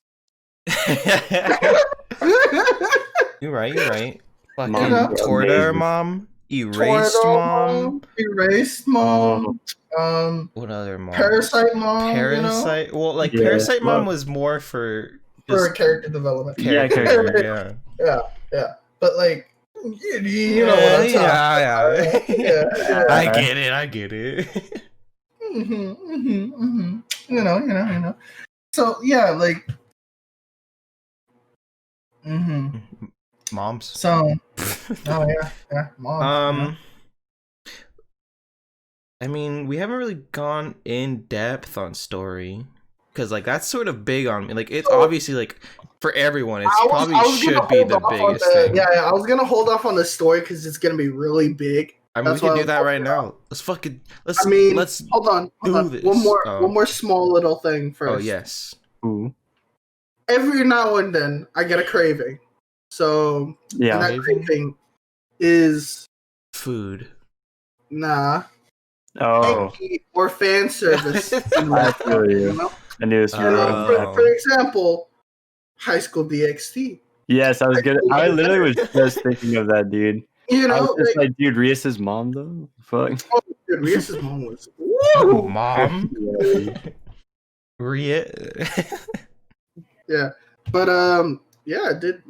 You're right. Fucking Moms are Torter amazing. mom, Erased mom. Erased mom. What other mom? Parasite mom. Parasite. Well, like Yeah, Parasite mom well- was more for For character development. character. Yeah. Yeah. But like, you know what I'm talking about. Yeah. I get it. You know. So yeah, like. Moms. So. Oh yeah, moms. I mean, we haven't really gone in depth on story because like that's sort of big on me. Like it's obviously like for everyone, it's probably should be the biggest thing. Yeah, I was gonna hold off on the story because it's gonna be really big. I mean, we can do that right now. Let's hold on. this. One more small little thing first. Oh yes. Ooh. Every now and then, I get a craving. So Yeah. and that craving is Food. nah. Oh. Or fan service. I feel you. I knew this. For example, High School DxD. Yes, I was good. I literally was just thinking of that, dude. You I know, was just like, dude, Rias's mom though. Fuck. dude, Rias's mom was Oh, mom. Ria. Yeah, but yeah, did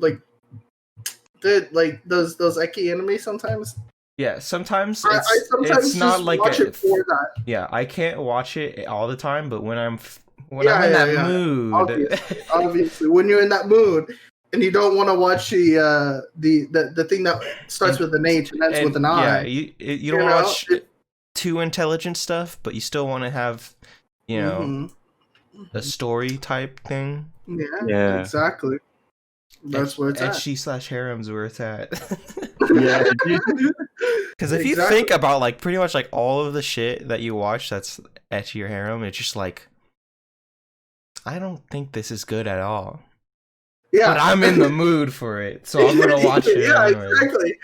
those Eki anime sometimes. Yeah, sometimes I sometimes it's not just like watch it for that. Yeah, I can't watch it all the time, but when I'm in that mood, Obviously, when you're in that mood and you don't want to watch the thing that starts with an H and ends with an I. Yeah, you don't watch too intelligent stuff, but you still want to have a story type thing. Yeah, exactly. That's where it's at. Ecchi/harems where it's at. Yeah, because if you think about like pretty much like all of the shit that you watch that's ecchi or harem, it's just like I don't think this is good at all. Yeah, but I'm in the mood for it, so I'm gonna watch it. Yeah, anyway. Exactly.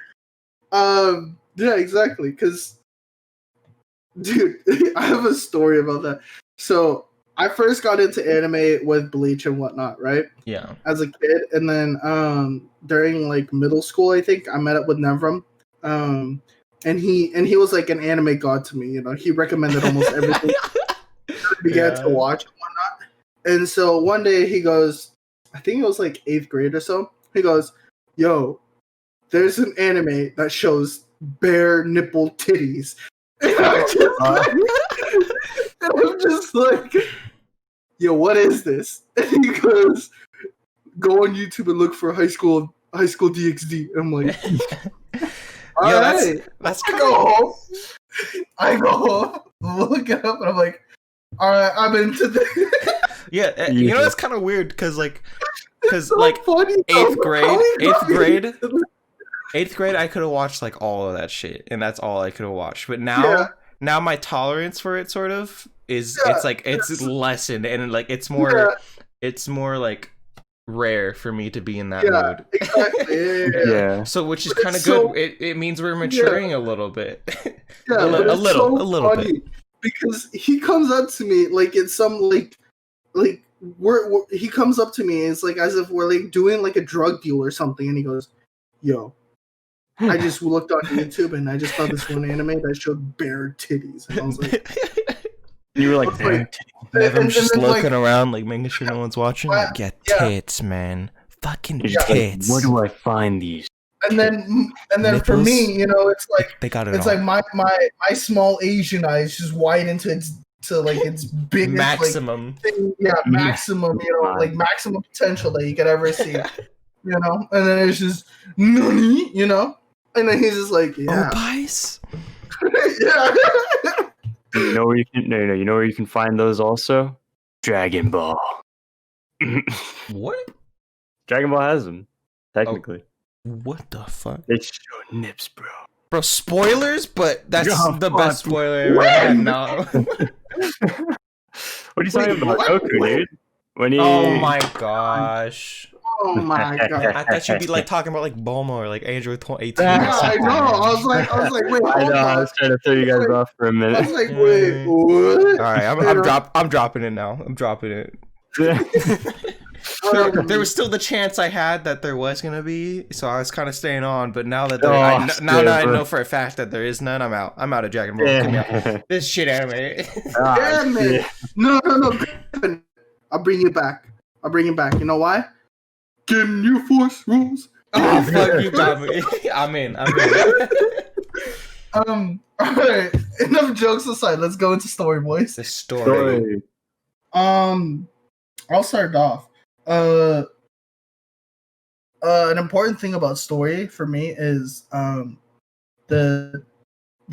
Yeah, exactly. Because, dude, I have a story about that. So I first got into anime with Bleach and whatnot, right? Yeah. As a kid, and then during like middle school, I think I met up with Nevram, and he was like an anime god to me. He recommended almost everything I began to watch and whatnot. And so one day he goes, I think it was like 8th grade or so. He goes, "Yo, there's an anime that shows bare nipple titties." And I'm just like, yo, what is this? And he goes, go on YouTube and look for High School DxD. And I'm like, all right. That's I go home, look it up, and I'm like, all right, I'm into this. Yeah, you know it's kind of weird because like funny, 8th grade, I could have watched like all of that shit, and that's all I could have watched. But now my tolerance for it sort of is it's lessened, and like it's more like rare for me to be in that Yeah, mood. exactly. Yeah. So which is But kind of it's good. so- It means we're maturing a little bit. Yeah, a, but a it's little, so a little funny bit. because he comes up to me like it's some like he comes up to me. It's like as if we're like doing like a drug deal or something, and he goes, "Yo, I just looked on YouTube and I just found this one anime that showed bare titties," and I was like, You were I like, was like, Never, I'm and just then, like, looking around, like making sure no one's watching. Why- Like, yeah, yeah. tits, man, fucking you're just like, tits. where do I find these? and then for Nipples? me, you know, it's like They got it it's all. like my small Asian eyes just widen into its biggest Maximum. like thing, yeah, maximum, you know, like maximum potential that you could ever see, you know, and then it's just nani, you know, and then he's just like, yeah, Opais? yeah. You know where you can you know where you can find those also? Dragon Ball. What? Dragon Ball has them, technically. What the fuck? They show nips, bro. Bro, spoilers, but that's Oh, the fuck. best spoiler I ever had. No. What are you talking about, what? Goku, dude? When he... Oh my gosh. Oh my god. I thought you'd be like talking about like Bulma or like Android 18 or Yeah, I something. know. I was like, wait, I hold know, I on. was trying to throw you guys off for a I was minute. like, wait, what? All right, I'm dropping it now. I'm dropping it. There was still the chance I had that there was gonna be, so I was kind of staying on. But now that now that I know for a fact that there is none, I'm out. I'm out of Dragon Ball. Get me out. This shit anime. Damn it. No. Griffin. I'll bring you back. You know why? Give new force rules. Oh fuck, you got me. I'm in. Alright. Enough jokes aside, let's go into story, boys. The story. I'll start off. An important thing about story for me is the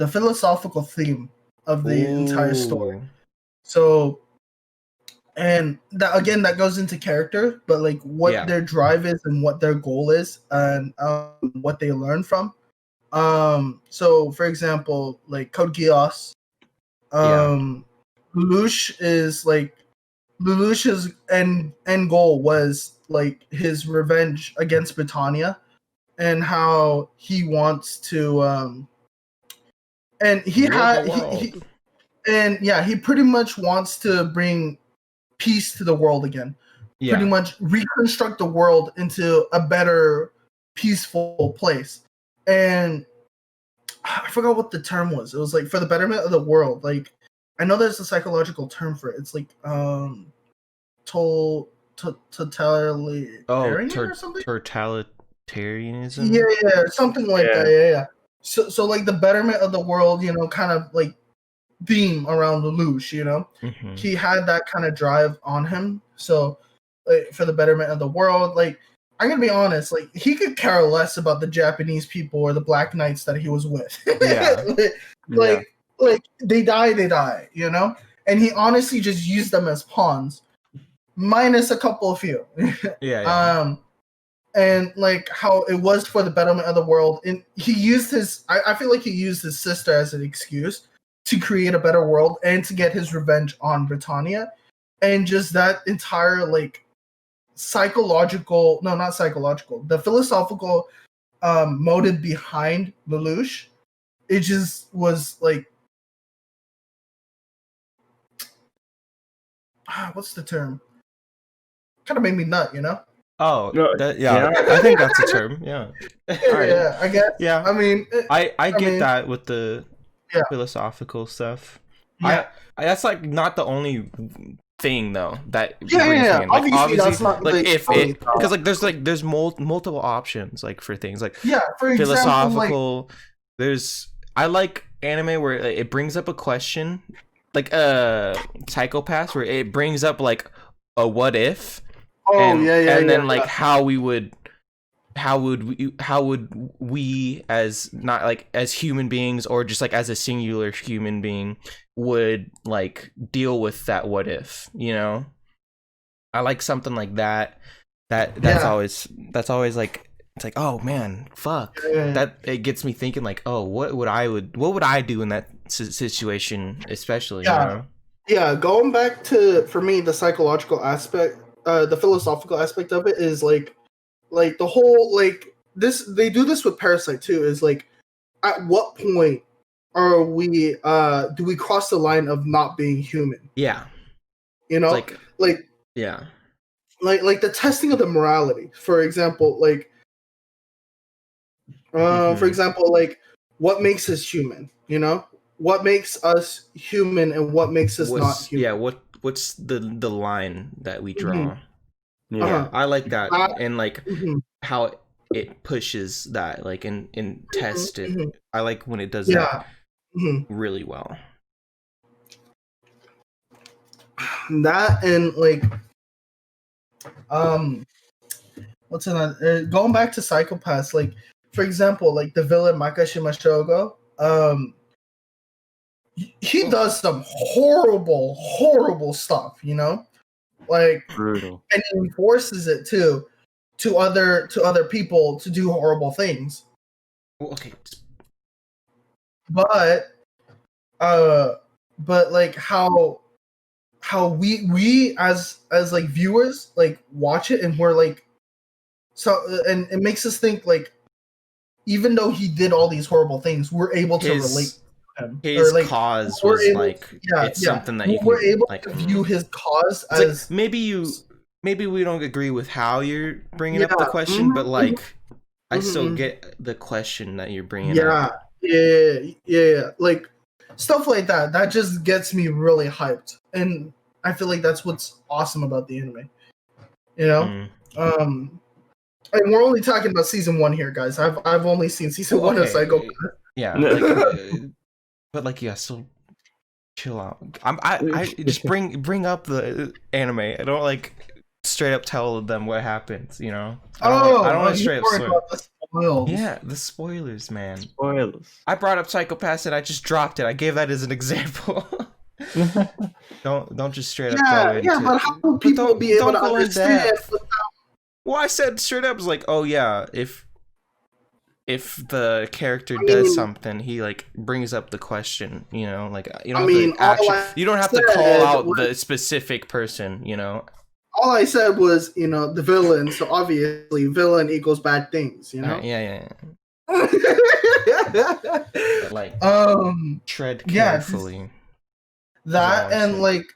philosophical theme of the entire story. So, and that again, that goes into character, but like what their drive is and what their goal is, and what they learn from. So for example, like Code Geass, Lelouch's end goal was like his revenge against Britannia, and how he wants to and he pretty much wants to bring peace to the world again. Yeah. Pretty much reconstruct the world into a better, peaceful place. And I forgot what the term was. It was like for the betterment of the world. Like I know there's a psychological term for it. It's like totalitarian or something. Totalitarianism. Yeah, something like that. Yeah. So like the betterment of the world, you know, kind of like theme around Lelouch, you know. Mm-hmm. He had that kind of drive on him. So like, for the betterment of the world, like I'm gonna be honest, like he could care less about the Japanese people or the Black Knights that he was with. Yeah. like they die, you know? And he honestly just used them as pawns. Minus a couple of few. Yeah. And like how it was for the betterment of the world. And he used I feel like he used his sister as an excuse to create a better world and to get his revenge on Britannia. And just that entire like the philosophical motive behind Lelouch, it just was like, what's the term? Kind of made me nut, you know? Oh, I think that's a term. Yeah. Yeah, I guess. Yeah. I mean, I get that with the philosophical stuff. Yeah. That's like not the only thing though that yeah. in. Like, obviously that's not like the if it because there's multiple options like for things like for example, philosophical. I like anime where it brings up a question like Psychopaths where it brings up like a what if. And then like how would we as not like as human beings or just like as a singular human being would like deal with that what if, you know? I like something like that. That's always like it's like, oh man, fuck. That it gets me thinking like, oh, what would I do in that situation, especially, you know? Yeah, going back to for me the psychological aspect the philosophical aspect of it is like the whole like this. They do this with Parasite too. Is like, at what point are we? Do we cross the line of not being human? Yeah. You know, like yeah. Like the testing of the morality, for example, like for example, like what makes us human, you know, what makes us human and what makes us not human. Yeah, what's the line that we draw? Yeah, I like that, and like Mhm. how it pushes that, like in test it. Mhm. I like when it does Yeah. that really well. That and like what's another going back to Psychopaths, like for example, like the villain Makashi Mashogo, he does some horrible stuff, you know, like brutal. and he forces it too to other people to do horrible things. Well, okay. But like how we as like viewers like watch it and we're like, so and it makes us think like, even though he did all these horrible things, we're able to relate to him. His or like cause was able, like it's something that we're can, able like, to view his cause it's as like maybe we don't agree with how you're bringing up the question, but like I still get the question that you're bringing up. Yeah. Like stuff like that. That just gets me really hyped, and I feel like that's what's awesome about the anime. You know, and we're only talking about season 1 here, guys. I've only seen season 1 of Psycho. Yeah, like, but like, yeah, still chill out. I just bring up the anime. I don't like straight up tell them what happens. You know. I don't want to straight up spoil. Yeah, the spoilers, man. Spoilers. I brought up Psychopaths and I just dropped it. I gave that as an example. don't just straight up go into. Yeah, but how will people be able to understand? Well, I said straight up, was like, oh yeah, if the character does something, he like brings up the question, you know, like you don't you don't have to call out the specific person, you know. All I said was, you know, the villain, so obviously villain equals bad things, you know. Yeah. But, like, tread carefully. That and like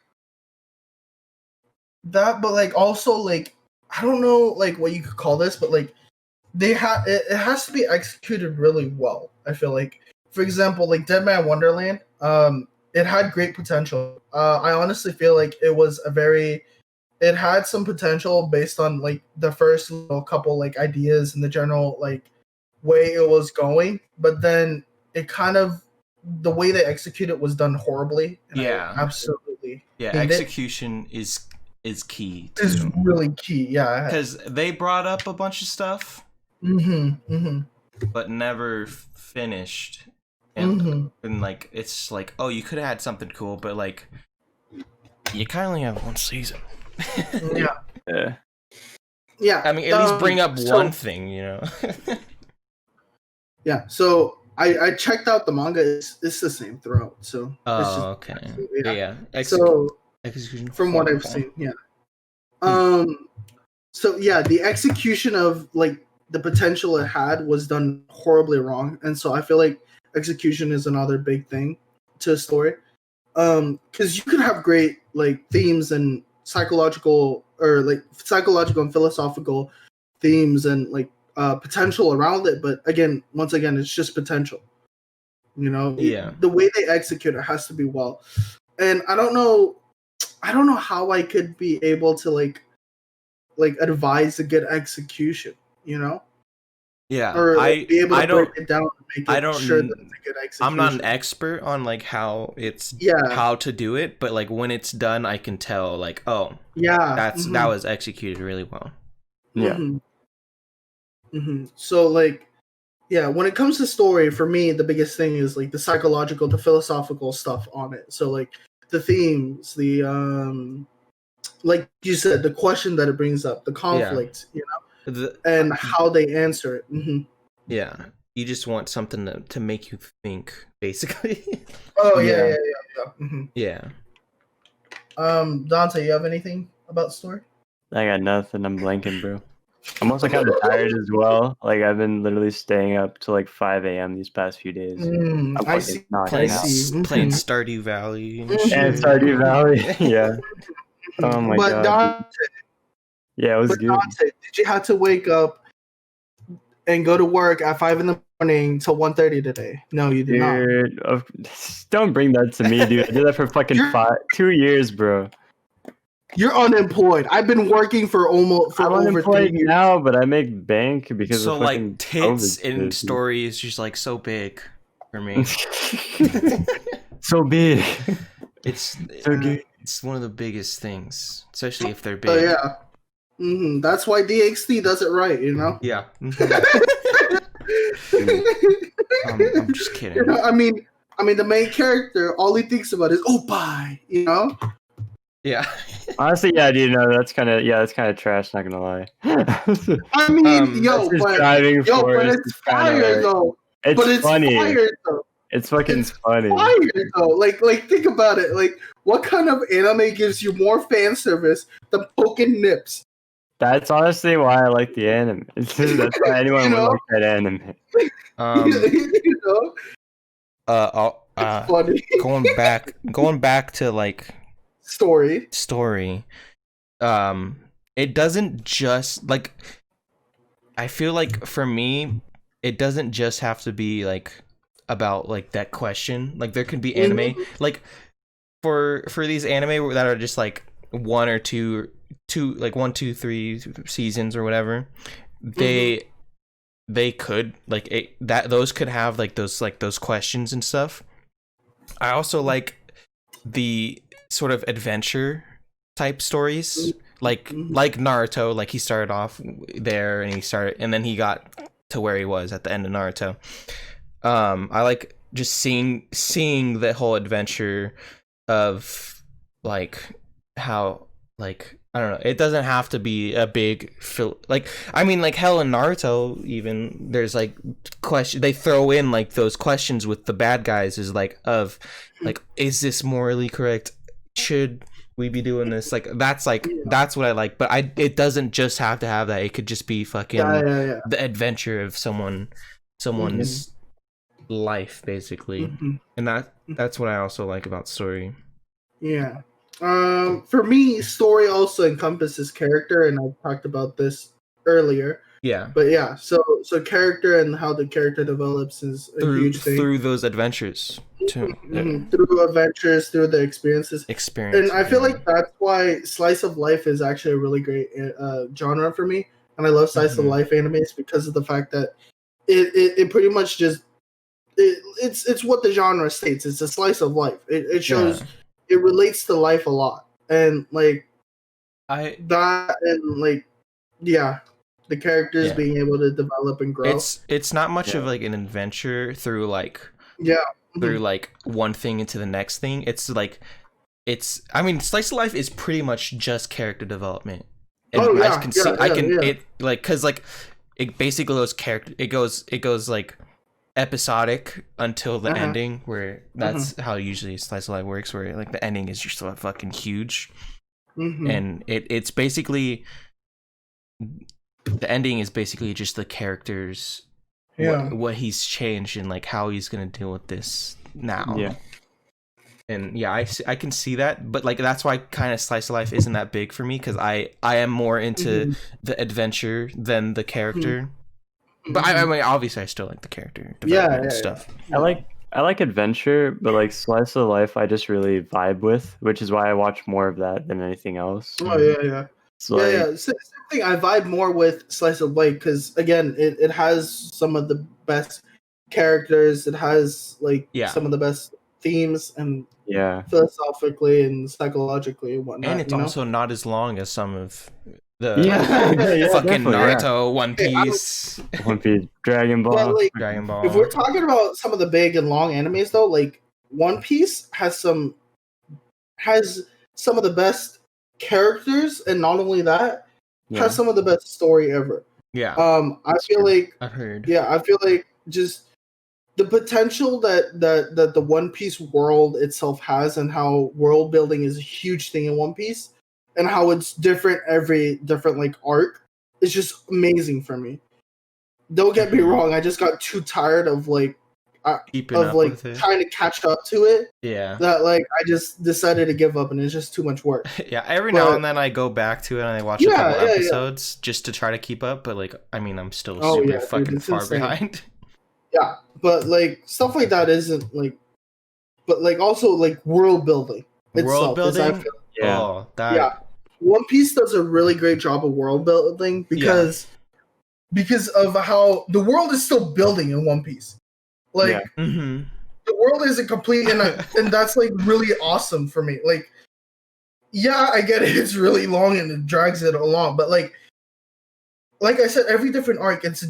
that, but like also like I don't know like what you could call this, but like it has to be executed really well. I feel like, for example, like Dead Man Wonderland, it had great potential. I honestly feel like it had some potential based on like the first couple like ideas and the general like way it was going, but then it kind of, the way they execute it was done horribly. And I absolutely. Yeah, execution is key. Is really key. Yeah, because they brought up a bunch of stuff, but never finished. And like it's like, oh, you could have had something cool, but like you kind of only have one season. Yeah. I mean, at least bring up one thing, you know. Yeah. So I checked out the manga. It's the same throughout. So. Okay. Yeah. Execution. From what I've seen, yeah. So yeah, the execution of like the potential it had was done horribly wrong, and so I feel like execution is another big thing to a story. Because you could have great like themes and psychological and philosophical themes and like potential around it, but once again, it's just potential. You know, the way they execute it has to be well, and I don't know how I could be able to like advise a good execution, you know? Yeah, or like, be able to break it down and make it I don't sure that it's a good execution. I'm not an expert on like how to do it, but like when it's done, I can tell like, oh, that was executed really well. Yeah. So like, yeah, when it comes to story, for me, the biggest thing is like the psychological, the philosophical stuff on it. So like the themes, the like you said, the question that it brings up, the conflict, you know, and how they answer it. Yeah, you just want something to make you think, basically. Oh yeah. Yeah. Dante, you have anything about story? I got nothing. I'm blanking, bro. I'm also kind of tired as well. Like I've been literally staying up till like 5 a.m. these past few days. I'm I fucking see. knocking I Playing, out. see. playing Mhm. Stardew Valley and Mhm. shit. And Stardew Valley. Yeah. Oh my But god. Dante, Yeah, it was good. did you have to wake up and go to work at 5 in the morning till 1:30 today? No, you did not. Dude, don't bring that to me, dude. I did that for fucking You're- 2 years, bro. You're unemployed. I've been working for I'm over 3 unemployed years. now, but I make bank because So of like fucking tits COVID in shit, story is just like so big for me. so big. It's So good. it's one of the biggest things, especially if they're So big. yeah, that's why DXT does it right. Yeah. I'm just kidding. You know, I mean, the main character, all he thinks about is oh bye. Yeah. Honestly, yeah, dude, no, that's kind of trash. Not gonna lie. I mean, That's his driving but force it's is kinda fire like- though. It's But it's funny. fire though. It's fucking It's funny. fire though. Like think about it. Like what kind of anime gives you more fan service than poking nips? That's honestly why I like the anime. That's why anyone would like that anime. You know, funny going back to like story. it doesn't just like, I feel like for me it doesn't just have to be like about like that question. Like there can be anime like for these anime that are just like one or two like 1, 2, 3 seasons or whatever, they could like those could have like those questions and stuff. I also like the sort of adventure type stories, like Naruto. Like he started off there and then he got to where he was at the end of Naruto. I like just seeing the whole adventure of like how, like, I don't know, it doesn't have to be a big like, I mean, like hell in Naruto even there's like they throw in like those questions with the bad guys is like of like, is this morally correct, should we be doing this, like that's what I like. But it doesn't just have to have that. It could just be fucking the adventure of someone's life basically. And that's what I also like about story. Yeah. For me, story also encompasses character, and I've talked about this earlier. Yeah. But yeah, so character and how the character develops is a huge thing. Through those adventures too. Through adventures, through the experiences. And I feel like that's why slice of life is actually a really great genre for me. And I love slice of life animes because of the fact that it pretty much just it's what the genre states. It's a slice of life. It shows it relates to life a lot. And like the characters being able to develop and grow. It's not much of like an adventure through like through like one thing into the next thing. It's like I mean, slice of life is pretty much just character development. And I can it like, cuz like it basically goes like episodic until the ending, where that's how usually slice of life works, where like the ending is just so fucking huge. And it's basically, the ending is basically just the characters, what he's changed and like how he's gonna deal with this now. And I can see that, but like that's why kind of slice of life isn't that big for me, because I am more into the adventure than the character. But I mean, obviously I still like the character development and stuff. I like adventure, but like slice of life I just really vibe with, which is why I watch more of that than anything else. Same thing. I vibe more with slice of life because again, it has some of the best characters. It has like some of the best themes and philosophically and psychologically and whatnot. And it's also not as long as some of the fucking Naruto, One Piece, Dragon Ball. Like, Dragon Ball. If we're talking about some of the big and long animes, though, like One Piece has some of the best characters, and not only that, has some of the best story ever. I feel like I've heard. I feel like just the potential that the One Piece world itself has, and how world building is a huge thing in One Piece, and how it's different every different like arc is just amazing for me. Don't get me wrong, I just got too tired of like Keeping up with it. trying to catch up to it. Yeah. That like I just decided to give up, and it's just too much work. Yeah, every now and then I go back to it and I watch a couple episodes just to try to keep up, but like I mean I'm still super fucking far behind. Yeah, but like stuff like that isn't like, but like also like world building. World building? Yeah. Oh, that... Yeah. One Piece does a really great job of world building because of how the world is still building in One Piece. Like the world isn't complete, and that's like really awesome for me. Like, yeah, I get it; it's really long and it drags it along, but like I said, every different arc, it's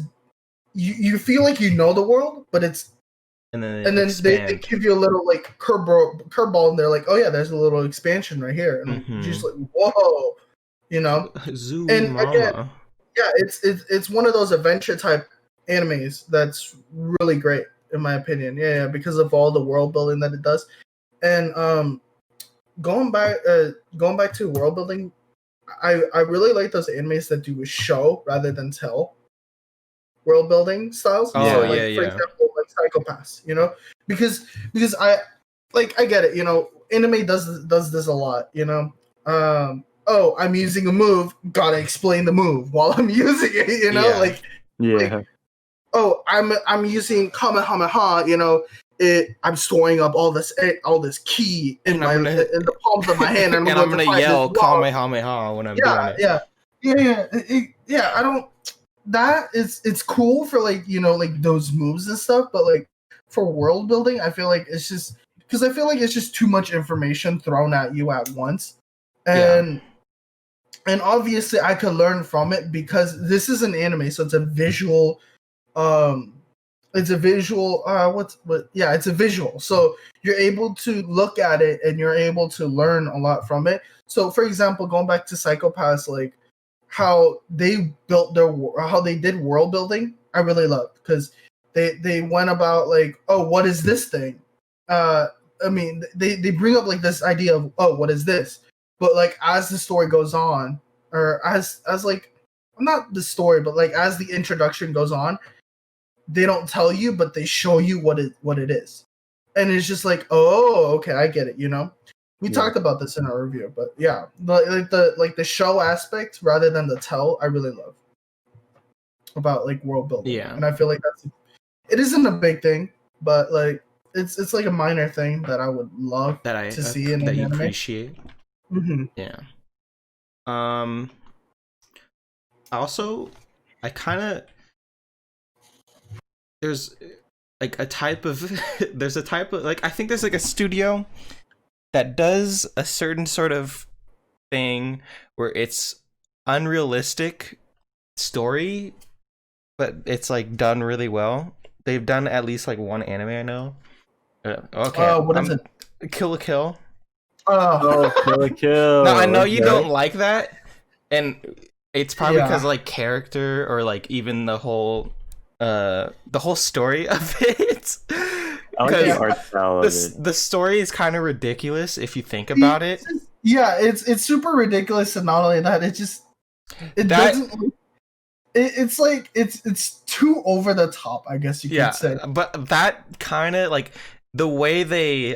you feel like you know the world, but it's and then they give you a little like curveball, and they're like, oh yeah, there's a little expansion right here, and you're just like, whoa, you know. And again, yeah, it's one of those adventure type animes that's really great in my opinion. Yeah, because of all the world building that it does. And going back to world building, I really like those animes that do a show rather than tell world building styles. Oh, so, like, for example, like Psycho-Pass, you know, because I get it, you know, anime does this a lot, you know. Oh, I'm using a move, gotta explain the move while I'm using it, you know, like oh, I'm using Kamehameha, you know, I'm storing up all this ki in the palms of my hand, and I'm gonna yell Kamehameha when I'm doing it. Yeah. I don't. That it's cool for like, you know, like those moves and stuff, but like for world building, I feel like it's just because I feel like it's just too much information thrown at you at once, and obviously I could learn from it because this is an anime, so it's a visual. It's a visual. It's a visual. So you're able to look at it and you're able to learn a lot from it. So, for example, going back to Psycho-Pass, like how they built how they did world building, I really loved because they went about like, oh, what is this thing? I mean, they bring up like this idea of, oh, what is this? But like as the story goes on, or as like not the story, but like as the introduction goes on, they don't tell you, but they show you what it is, and it's just like, oh, okay, I get it. You know, we talked about this in our review, but yeah, the show aspect rather than the tell, I really love about like world building. Yeah, and I feel like it isn't a big thing, but like it's like a minor thing that I would love to see in that an you anime. Appreciate. Yeah. Also, I kind of. There's like a type of like, I think there's like a studio that does a certain sort of thing where it's unrealistic story, but it's like done really well. They've done at least like one anime I know. Okay. What is it? Kill la Kill. Oh, Kill la Kill. Now I know you don't like that, and it's probably because like character or like even the whole story of it. I like the art style of it. The story is kind of ridiculous if you think about it. Yeah, it's super ridiculous, and not only that, it's like it's too over the top, I guess you could say. But that kind of like the way they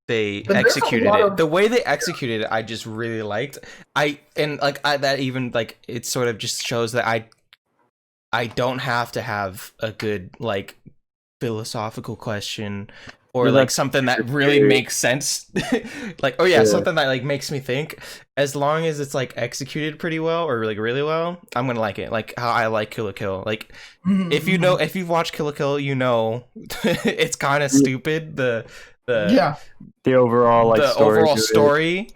executed it. The way they executed it, I just really liked. That even like it sort of just shows that I don't have to have a good like philosophical question or like something that really makes sense. Like, oh yeah, something that like makes me think. As long as it's like executed pretty well or like really well, I'm gonna like it. Like how I like Kill la Kill. Like if you've watched Kill la Kill, you know it's kind of stupid. The overall story.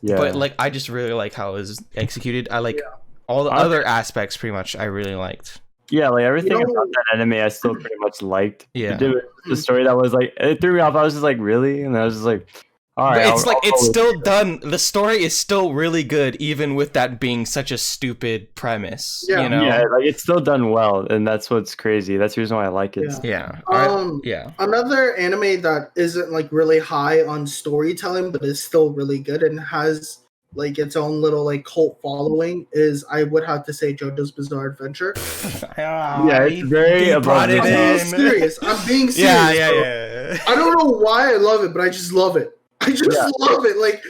Yeah. But like I just really like how it was executed. I like all the other aspects pretty much I really liked. Yeah, like everything about that anime I still pretty much liked. Yeah. The story that was like, it threw me off. I was just like, really? And I was just like, All But right, it's like it's I'll- still done. The story is still really good, even with that being such a stupid premise. Yeah. You know? Yeah, like it's still done well, and that's what's crazy. That's the reason why I like it. Yeah. Yeah. Yeah. Another anime that isn't like really high on storytelling, but is still really good and has like its own little like cult following is, I would have to say, JoJo's Bizarre Adventure. Yeah, it's very he above brought the it I'm top. being in. serious. I'm being serious. Yeah, yeah, bro. yeah. I don't know why I love it, but I just love it. I just Yeah. love it. Like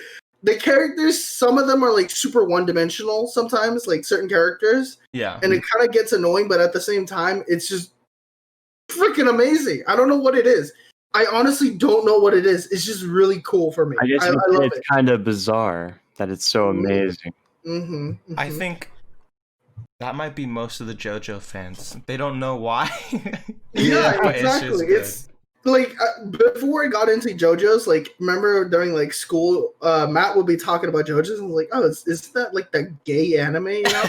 the characters, some of them are like super one-dimensional sometimes, like certain characters, Yeah. and it kind of gets annoying, but at the same time, it's just freaking amazing. I don't know what it is. I honestly don't know what it is. It's just really cool for me. I guess I you could say love it's it. kind of bizarre that it's so amazing. Mm-hmm, I think that might be most of the JoJo fans. They don't know why. Yeah, But exactly. just It's like before I got into JoJo's, like remember during like school, Matt would be talking about JoJo's and like, oh, is that like that gay anime? You know?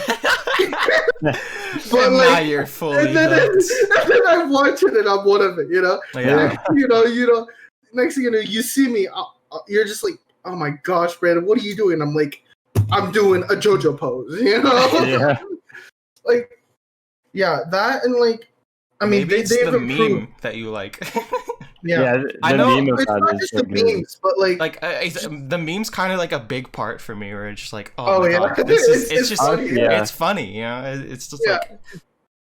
And now like, you're fully and then I'm watching it. I'm one of it. You know? Yeah. You know. Next thing you know, you see me. You're just like, oh my gosh, Brandon, what are you doing? I'm like, I'm doing a JoJo pose. You know? Yeah. Like, yeah, that and like, I mean, Maybe it's they've the improved. meme that you like. Yeah. The I know- meme of It's that not is just so the good. memes, but like, Like the meme's kind of like a big part for me, where it's just like, Oh, my yeah. god, this is It's just funny. Yeah. it's funny, you know. It's just Yeah. like,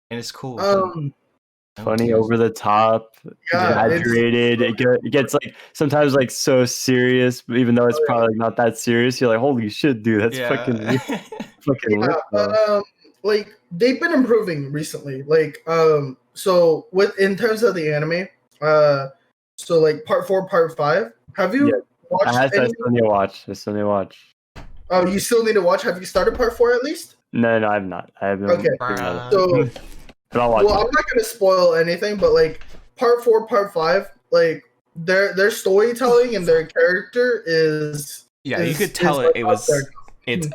and it's cool. Funny, over the top, yeah, exaggerated. It gets like sometimes like so serious, but even though it's probably like, not that serious, you're like, holy shit, dude, that's fucking lit, though. like they've been improving recently. Like, so with in terms of the anime, so like part 4, part 5. Have you Yeah. watched I any? still need to watch. I still need to watch. Oh, you still need to watch. Have you started part 4 at least? No, I've not. I haven't. Okay. So, But I'll watch well, I'm it. not gonna spoil anything, but like part 4, part 5, like their storytelling and their character is Yeah, you is- could tell is, it. like, It up was. there.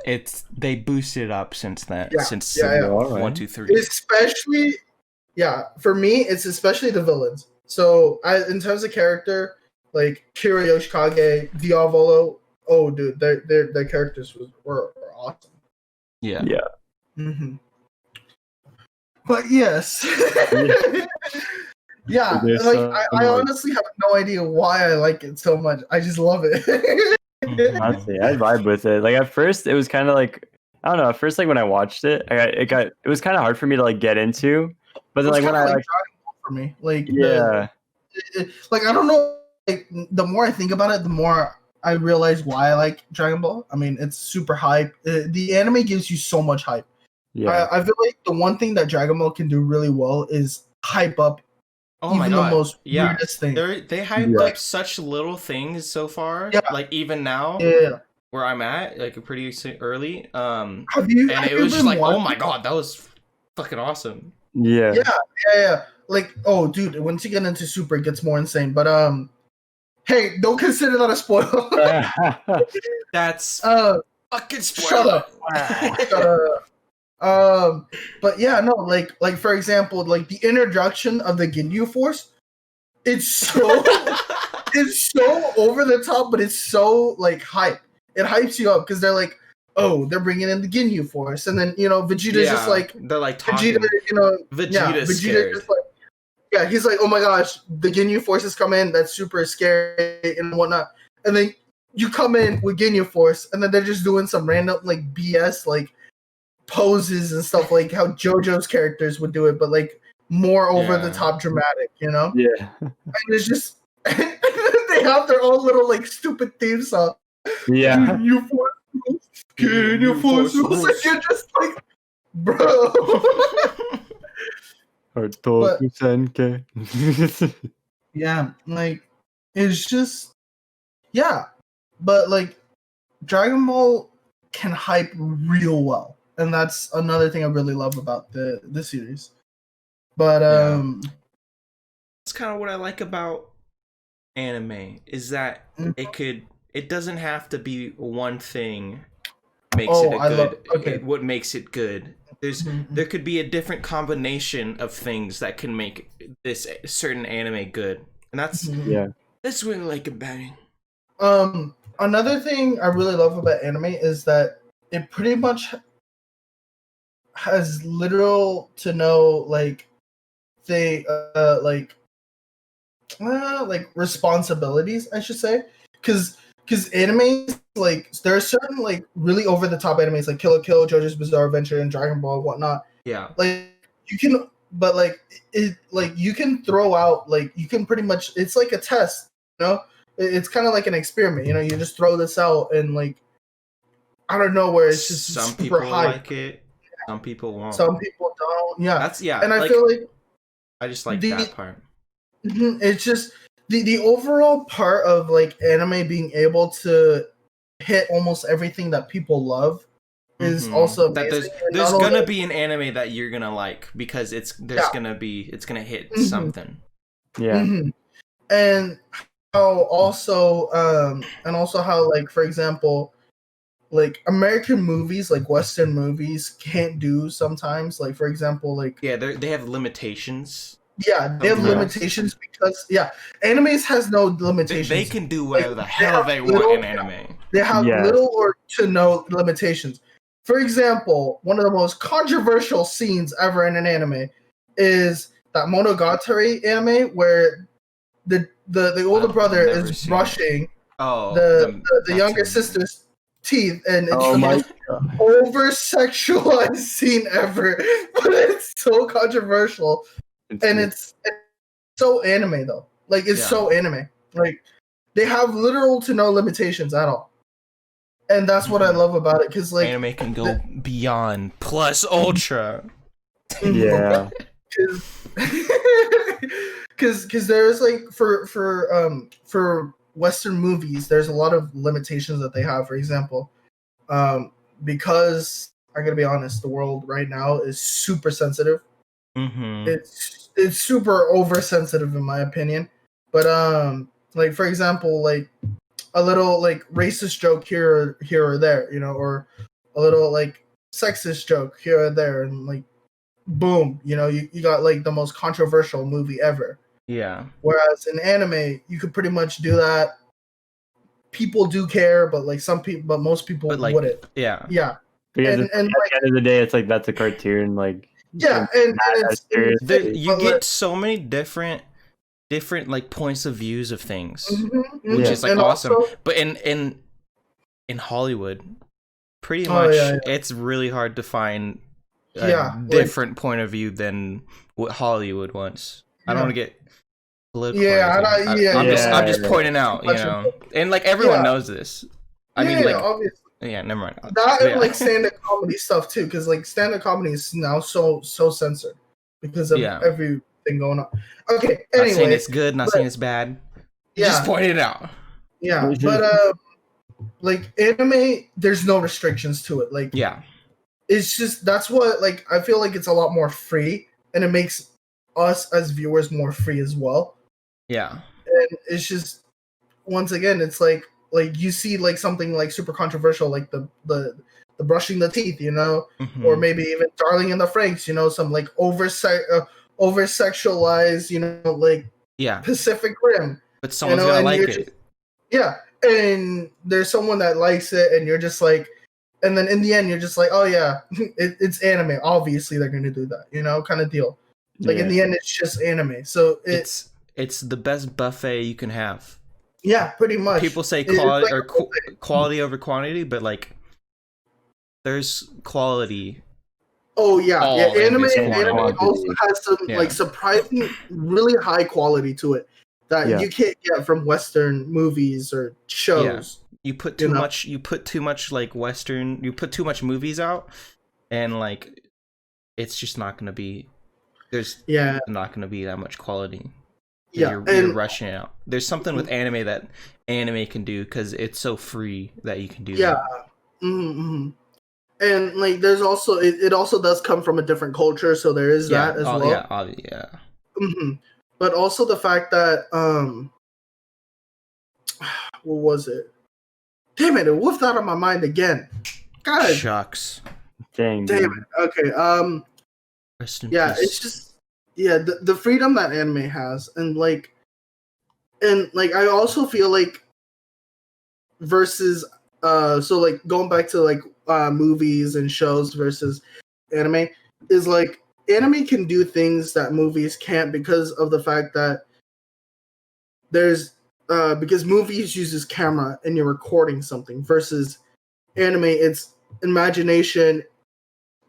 It's they boosted up since then. Yeah, Since yeah. All right. 1, 2, 3. Especially, yeah, for me, it's especially the villains. So, in terms of character, like Kira Yoshikage, Diavolo, oh, dude, their characters were awesome. Yeah. Yeah. Mm-hmm. But yes, yeah, There's like some, I like- honestly have no idea why I like it so much. I just love it. Honestly, I vibe with it. Like at first, it was kind of like I don't know. At first, like when I watched it, it was kind of hard for me to like get into. But then, It's like when kinda I like like, Dragon Ball for me, like yeah, like I don't know. Like the more I think about it, the more I realize why I like Dragon Ball. I mean, it's super hype. The anime gives you so much hype. yeah, I feel like the one thing that Dragon Ball can do really well is hype up Oh my even god. the most Yeah. weirdest thing. They hyped Yeah. up such little things so far. Yeah. Like even now, Yeah. where I'm at, like pretty early. Have you? And have it you was just been like, oh watching- my god, that was fucking awesome. yeah. Yeah. Like, oh, dude, once you get into Super, it gets more insane. But hey, don't consider that a spoil. That's uh, fucking spoiler. shut up. Shut up. But yeah, no, like for example, like the introduction of the Ginyu Force, it's so it's so over the top, but it's so like hype. It hypes you up because they're like, oh, they're bringing in the Ginyu Force, and then Vegeta's just like they're like talking. Vegeta, Vegeta's scared. just like, yeah, he's like, oh my gosh, the Ginyu Force has come in, that's super scary and whatnot, and then you come in with Ginyu Force, and then they're just doing some random like BS like poses and stuff like how JoJo's characters would do it, but like more over the top dramatic, Yeah. And it's just they have their own little like stupid theme song. Yeah. Ginyu Force, Ginyu Force, like, you're just like, bro. Or Toku Senke. Yeah, like it's just but like Dragon Ball can hype real well, and that's another thing I really love about the series. But That's kind of what I like about anime is that it doesn't have to be one thing makes it a good. What makes it good? There could be a different combination of things that can make this certain anime good, and that's Yeah. that's what I like about it. Another thing I really love about anime is that it pretty much has literal to no they like responsibilities, I should say, because animes like there are certain like really over the top animes like Kill la Kill, JoJo's Bizarre Adventure, and Dragon Ball, whatnot. Yeah. Like you can, but like it like you can throw out like you can pretty much it's like a test, you know. It's kind of like an experiment, you know. You just throw this out and like I don't know where it's just Some super people high. like it, some people won't. Some people don't. Yeah, That's and I like, feel like I just like the that part. it's just the overall part of like anime being able to hit almost everything that people love is also that amazing. there's gonna be an anime that you're gonna like because it's gonna hit something. Yeah. Mm-hmm. And how also how like for example like American movies like Western movies can't do sometimes, like for example like they have limitations. yeah, they have limitations because animes has no limitations. They can do whatever like, the hell they want in anime. They have little or to no limitations. For example, one of the most controversial scenes ever in an anime is that Monogatari anime where the older brother is brushing the younger sister's teeth, and it's the most over sexualized scene ever. But it's so controversial. It's so anime though. Like it's so anime. Like they have literal to no limitations at all. And that's what I love about it, because like anime can go beyond plus ultra. Yeah. Because there's like for Western movies, there's a lot of limitations that they have. For example, because I gotta be honest, the world right now is super sensitive. It's super oversensitive in my opinion. But like for example, like a little like racist joke here or there, you know, or a little like sexist joke here or there, and like boom, you know, you got like the most controversial movie ever. Yeah. Whereas in anime, you could pretty much do that. People do care, but like most people wouldn't. Yeah. Yeah. Because at the end of the day, it's like that's a cartoon. Like yeah, and you get so many different like points of views of things, which is like and awesome. Also, but in Hollywood, pretty much it's really hard to find a different point of view than what Hollywood wants. I don't want to get political. I'm just pointing out, you know, and like everyone knows this. I mean, like, obviously. Yeah, never mind. That and like stand-up comedy stuff too, because like stand-up comedy is now so censored because of everything going on. Okay, anyway, not saying it's good, not saying it's bad. Just point it out. Yeah, but like anime, there's no restrictions to it. Like it's just that's what like I feel like it's a lot more free, and it makes us as viewers more free as well. Yeah, and it's just once again, it's like you see like something like super controversial, like the brushing the teeth, you know, or maybe even Darling in the Franxx, you know, some like over sexualized, you know, like Pacific Rim. But someone's gonna like it. And there's someone that likes it, and you're just like, and then in the end, you're just like, oh yeah, it's anime. Obviously, they're gonna do that, you know, kind of deal. Like in the end, it's just anime. So it's the best buffet you can have. Yeah, pretty much. People say quality quality over quantity, but like there's quality. Oh yeah, Anime also has some like surprising, really high quality to it that you can't get from Western movies or shows. Yeah. You put too much. You put too much like Western. You put too much movies out, and like it's just not gonna be. There's not gonna be that much quality. You're rushing it out. There's something with anime that anime can do because it's so free that you can do that. Mm-hmm. And like there's also it also does come from a different culture, so there is that as well. Yeah. But also the fact that what was it? Damn it whiffed out of my mind again. God shucks. Damn it. Okay. Rest in peace. It's just the freedom that anime has, and I also feel like versus so like going back to like movies and shows versus anime is like anime can do things that movies can't because of the fact that there's because movies uses camera and you're recording something versus anime it's imagination,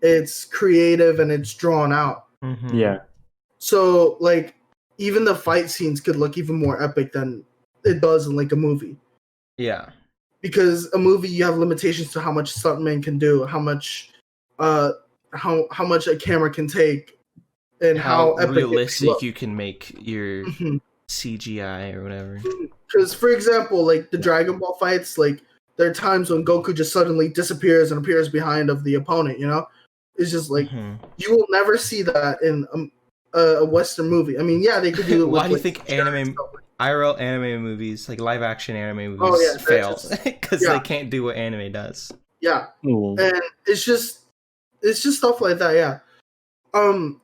it's creative, and it's drawn out. Mm-hmm. Yeah. So like even the fight scenes could look even more epic than it does in like a movie. Yeah. Because a movie you have limitations to how much stuntman can do, how much how much a camera can take, and how epic realistic you can make your Mhm. CGI or whatever. Because for example, like the Dragon Ball fights, like there are times when Goku just suddenly disappears and appears behind of the opponent. You know, it's just like Mhm. you will never see that in a Western movie. I mean, yeah, they could do it. With, Why do you like, think anime, IRL anime movies, like live action anime movies, Oh, yeah, fail that's because yeah. they can't do what anime does? Yeah, Ooh. and it's just stuff like that. Yeah,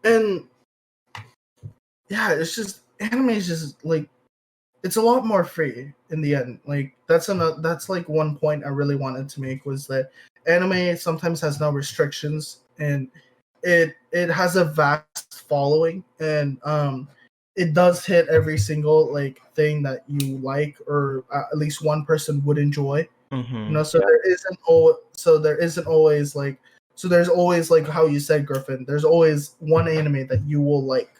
and yeah, it's just anime is just like it's a lot more free in the end. Like that's like one point I really wanted to make was that anime sometimes has no restrictions and it has a vast following and it does hit every single like thing that you like or at least one person would enjoy. Mm-hmm. You know, so there isn't always like so there's always like how you said, Griffin, there's always one anime that you will like.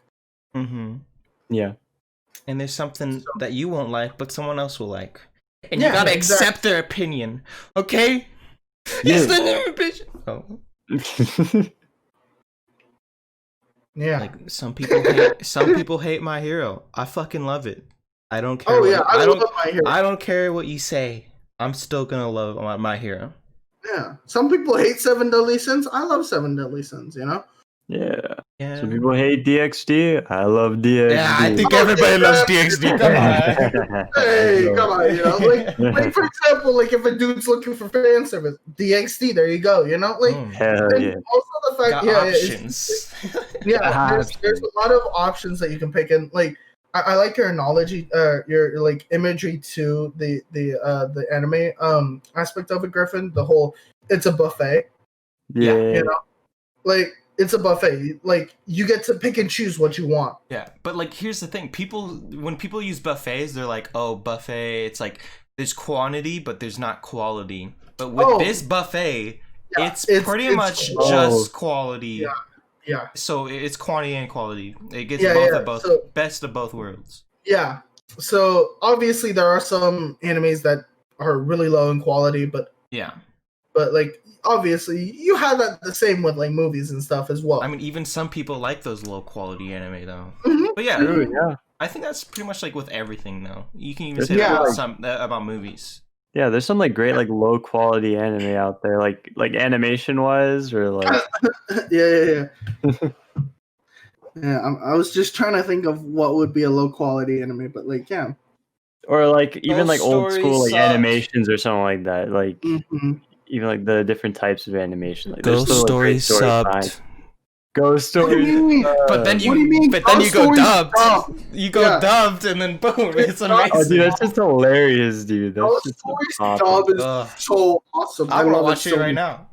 Mm-hmm. Yeah. And there's something that you won't like, but someone else will like. And Yeah, you gotta exactly. accept their opinion, okay? Yeah. It's the new bitch. Oh, Yeah. like some people hate My Hero. I fucking love it. I don't care. Oh yeah, I love My Hero. I don't care what you say. I'm still gonna love My Hero. Yeah. Some people hate Seven Deadly Sins. I love Seven Deadly Sins, you know? Yeah. Yeah. Some people hate DxD. I love DxD. Yeah, I think everybody loves DxD. Come on. Hey, come on, you know? Like for example, like if a dude's looking for fan service, DxD, there you go, you know? Like Hell and yeah. also the fact Got options. there's a lot of options that you can pick and like I like your analogy, your like imagery to the anime aspect of it, Griffin. The whole it's a buffet. Yeah. You know, like it's a buffet. Like you get to pick and choose what you want. Yeah, but like here's the thing: when people use buffets, they're like, "Oh, buffet." It's like there's quantity, but there's not quality. But with this buffet, Yeah, it's pretty much quality. just quality. Yeah. Yeah. So it's quantity and quality. It gets best of both worlds. Yeah. So obviously there are some animes that are really low in quality, but like obviously you have that the same with like movies and stuff as well. I mean, even some people like those low quality anime though. Mhm. But yeah, Yeah. I think that's pretty much like with everything though. You can even There's say that yeah. about movies. Yeah, there's some like great like low quality anime out there, like animation wise or like yeah. Yeah, I was just trying to think of what would be a low quality anime, but like yeah. or like even Those like old school like stories suck. animations or something like that. Like Mhm. even like the different types of animation. Like Ghost there's still, like, great Stories story subbed. behind. Ghost What do Stories. you mean? But then What do you mean? but then you Ghost go Stories dubbed. dubbed. You go Yeah. dubbed, and then boom, it's Oh, amazing. Oh, dude, that's just hilarious, dude. That's Ghost just Stories awesome. dub is Ugh. so awesome. I want to love watch so it right much. now.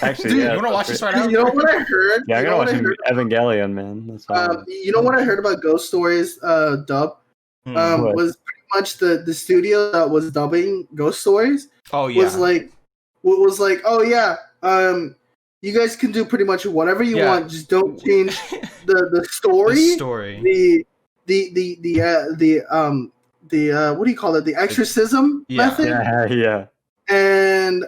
Actually, Dude, yeah, You want to watch this right now? You know what I heard? Yeah, I'm You gonna know watch what I heard? Evangelion, man. That's awesome. You know what I heard about Ghost Stories dub? What? Was pretty much the studio that was dubbing Ghost Stories Oh yeah. was like, oh yeah, you guys can do pretty much whatever you Yeah. want, just don't change the story. The story. The what do you call it? The exorcism Yeah. method. Yeah. And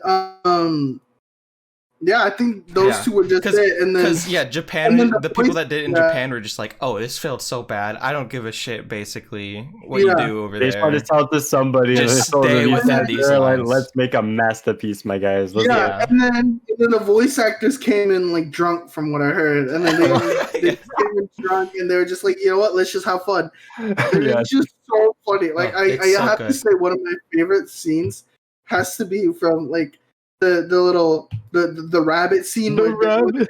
yeah, I think those two were just it. And then Because Japan, and then the people voice- that did it in yeah. Japan were just like, "Oh, this felt so bad. I don't give a shit." Basically, what Yeah. you do over They just want there. to tell it to somebody. Just and they told stay them, within these they're like, lines. let's make a masterpiece, my guys. Let's yeah, and then the voice actors came in like drunk, from what I heard, and then they Yeah. came in drunk, and they were just like, you know what, let's just have fun. And Yeah. it's just so funny. Like it's I so have good. to say, one of my favorite scenes has to be from like the little the rabbit scene. The where rabbit.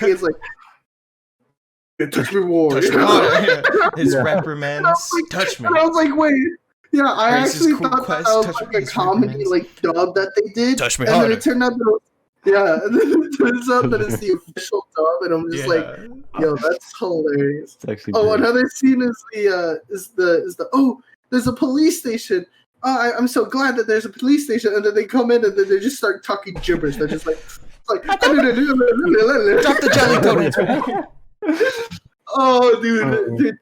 it's like touch me more. Touch you me know? harder. His Yeah. reprimands. Touch me. And I was like, wait, Yeah, I Grace's actually cool thought quest, that was touch like a base comedy recommends. like dub that they did, Touch me and then harder. it turned out that and then it turns out that it's the official dub, and I'm just like, yo, that's hilarious. It's actually Oh, great. another scene is the oh, there's a police station. Oh, I'm so glad that there's a police station, and then they come in and then they just start talking gibberish. They're just like Drop the jelly donut. Oh, dude,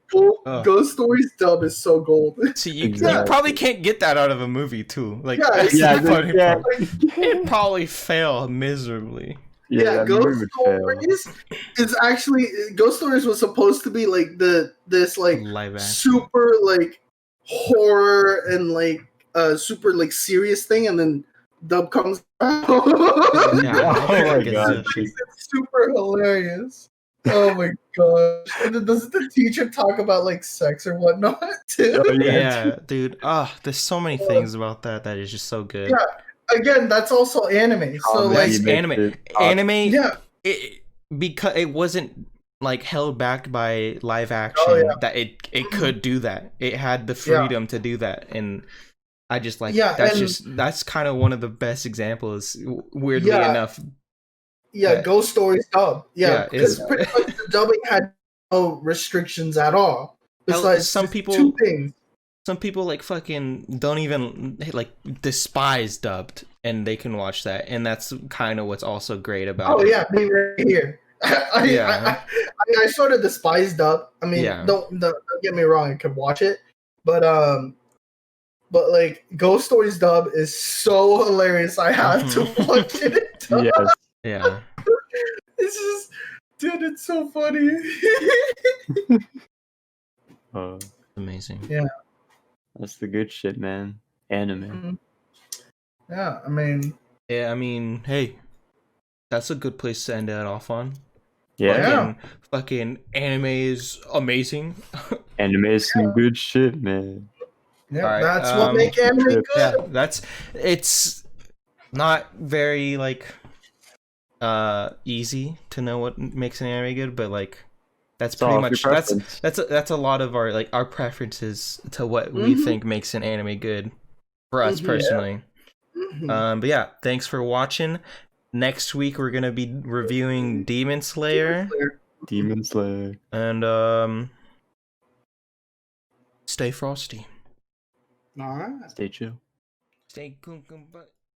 Ghost Stories dub is so gold. See, you Exactly. probably can't get that out of a movie too. Like, Yeah, that's yeah, the funny yeah. part. It'd probably fail miserably. Yeah, that movie Ghost would fail. Stories is actually Ghost Stories was supposed to be like this like Live action. super like horror and like super like serious thing, and then dub comes out. Yeah, Oh my it's god. It's super hilarious. Oh my gosh! And then doesn't the teacher talk about like sex or whatnot too? Oh, Yeah, dude. There's so many things about that is just so good. Yeah. Again, that's also anime. So Comedy like, That's makes anime. it Anime, yeah, because it wasn't like held back by live action, yeah. that it could do that. It had the freedom to do that, and I just like that's kind of one of the best examples. Weirdly enough, yeah, Ghost Stories dub. Yeah, because it's- pretty much the dubbing had no restrictions at all. Hell, Besides some just people- two things. some people like fucking don't even like despise dubbed, and they can watch that, and that's kind of what's also great about Oh it. yeah, me right here. I sort of despise dub. I mean, don't get me wrong, I could watch it, but like Ghost Stories dub is so hilarious. I have to watch it. Yes. Yeah. It's just, dude, it's so funny. Amazing. Yeah. That's the good shit, man. Anime. Yeah, I mean, hey, that's a good place to end it off on. Yeah. Fucking anime is amazing. Anime is some good shit, man. yeah, All right, that's what make anime good. Yeah, it's not very like easy to know what makes an anime good, but like that's It's all pretty your much preference. that's a lot of our preferences to what we think makes an anime good for us personally. But yeah, thanks for watching. Next week we're gonna be reviewing Demon Slayer. Demon Slayer. And stay frosty. All right. Stay chill. Stay cool, but